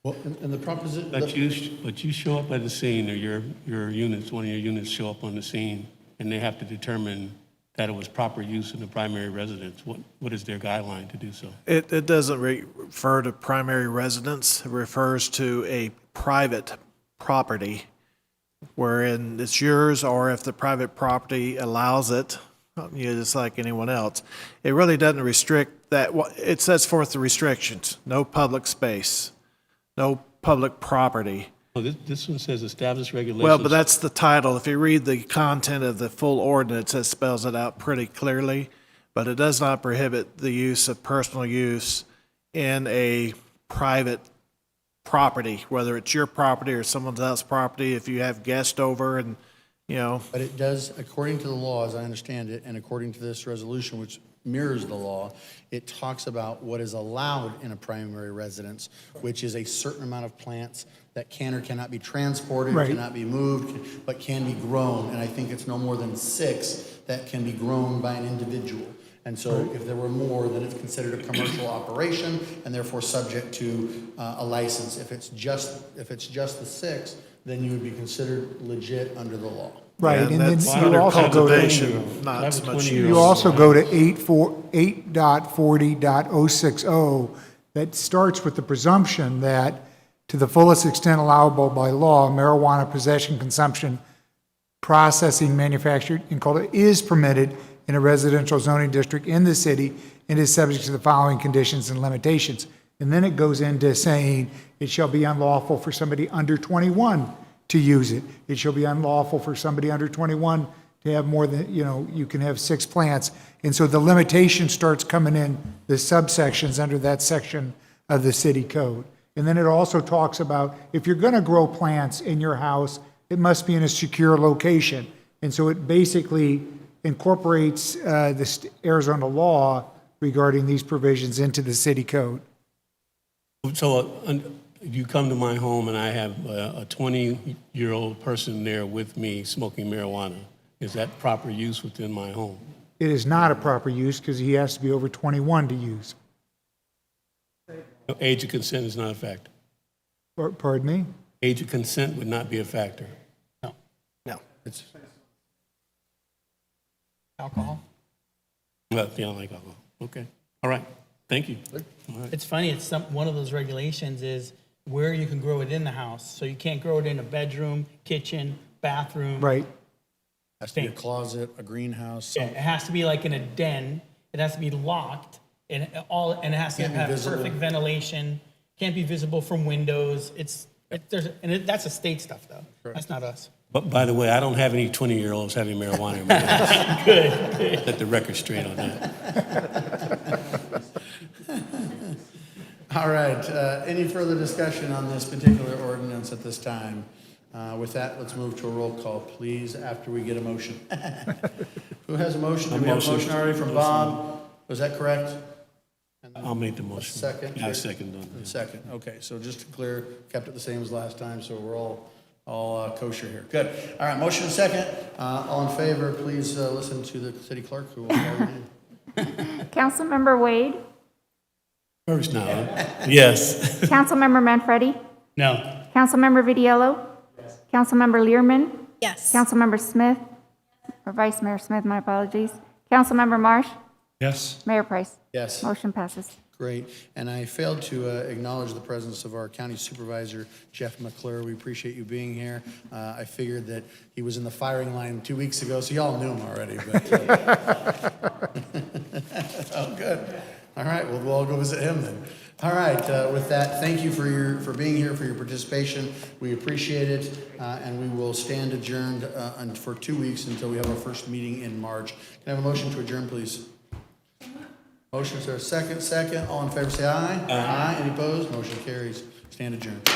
A: Well, and the proposition.
E: But you show up at the scene, or your units, one of your units show up on the scene, and they have to determine that it was proper use in the primary residence. What is their guideline to do so?
M: It doesn't refer to primary residence. It refers to a private property wherein it's yours, or if the private property allows it, just like anyone else. It really doesn't restrict that. It sets forth the restrictions: no public space, no public property.
E: Oh, this one says establish regulations.
M: Well, but that's the title. If you read the content of the full ordinance, it spells it out pretty clearly, but it does not prohibit the use of personal use in a private property, whether it's your property or someone else's property, if you have guests over and,
A: But it does, according to the law, as I understand it, and according to this resolution, which mirrors the law, it talks about what is allowed in a primary residence, which is a certain amount of plants that can or cannot be transported,
O: Right.
A: cannot be moved, but can be grown. And I think it's no more than 6 that can be grown by an individual. And so if there were more, then it's considered a commercial operation and therefore subject to a license. If it's just the 6, then you would be considered legit under the law.
O: Right,
M: and
O: and then
M: that's
O: you
M: under
O: also go to,
M: cultivation, not so much use.
O: you also go to 8.40.060 that starts with the presumption that to the fullest extent allowable by law, marijuana possession, consumption, processing, manufactured, and cultivation is permitted in a residential zoning district in the city and is subject to the following conditions and limitations. And then it goes into saying it shall be unlawful for somebody under 21 to use it. It shall be unlawful for somebody under 21 to have more than, you can have 6 plants. And so the limitation starts coming in the subsections under that section of the city code. And then it also talks about if you're going to grow plants in your house, it must be in a secure location. And so it basically incorporates the Arizona law regarding these provisions into the city code.
E: So you come to my home and I have a 20-year-old person there with me smoking marijuana. Is that proper use within my home?
O: It is not a proper use because he has to be over 21 to use.
E: Age of consent is not a factor.
O: Pardon me?
E: Age of consent would not be a factor.
M: No.
A: It's
J: Alcohol?
E: Well, yeah, I like alcohol. Okay. All right. Thank you.
J: It's funny, it's one of those regulations is where you can grow it in the house. So you can't grow it in a bedroom, kitchen, bathroom.
O: Right.
A: has to be a closet, a greenhouse.
J: Yeah, it has to be like in a den. It has to be locked, and it has to
A: Can't be
J: have
A: visible.
J: perfect ventilation. Can't be visible from windows. That's a state stuff though. That's not us.
E: But by the way, I don't have any 20-year-olds having marijuana in my house.
J: Good.
E: Set the record straight on that.
A: All right, any further discussion on this particular ordinance at this time? With that, let's move to a roll call, please, after we get a motion. Who has a motion? Do we have a motion already from Bob? Was that correct?
E: I'll make the motion.
A: Second?
E: Yeah, I second on that.
A: Second, okay, so just to clear, kept it the same as last time, so we're all kosher here. Good. All right, motion and second. All in favor, please listen to the city clerk who will call your name.
C: Councilmember Wade,
E: First now, yes.
C: Councilmember Manfredi,
J: No.
C: Councilmember Vidiello, Councilmember Learman,
L: Yes.
C: Councilmember Smith, or Vice Mayor Smith, my apologies, Councilmember Marsh,
D: Yes.
C: Mayor Price.
A: Yes.
C: Motion passes.
A: Great. And I failed to acknowledge the presence of our county supervisor, Jeff McClure. We appreciate you being here. I figured that he was in the firing line 2 weeks ago, so y'all knew him already. But, oh, good. All right. Well, we'll all go visit him then. All right. With that, thank you for being here, for your participation. We appreciate it, and we will stand adjourned for 2 weeks until we have our first meeting in March. Can I have a motion to adjourn, please? Motion, is there a second? Second. All in favor, say aye. Aye. Any opposed? Motion carries. Stand adjourned.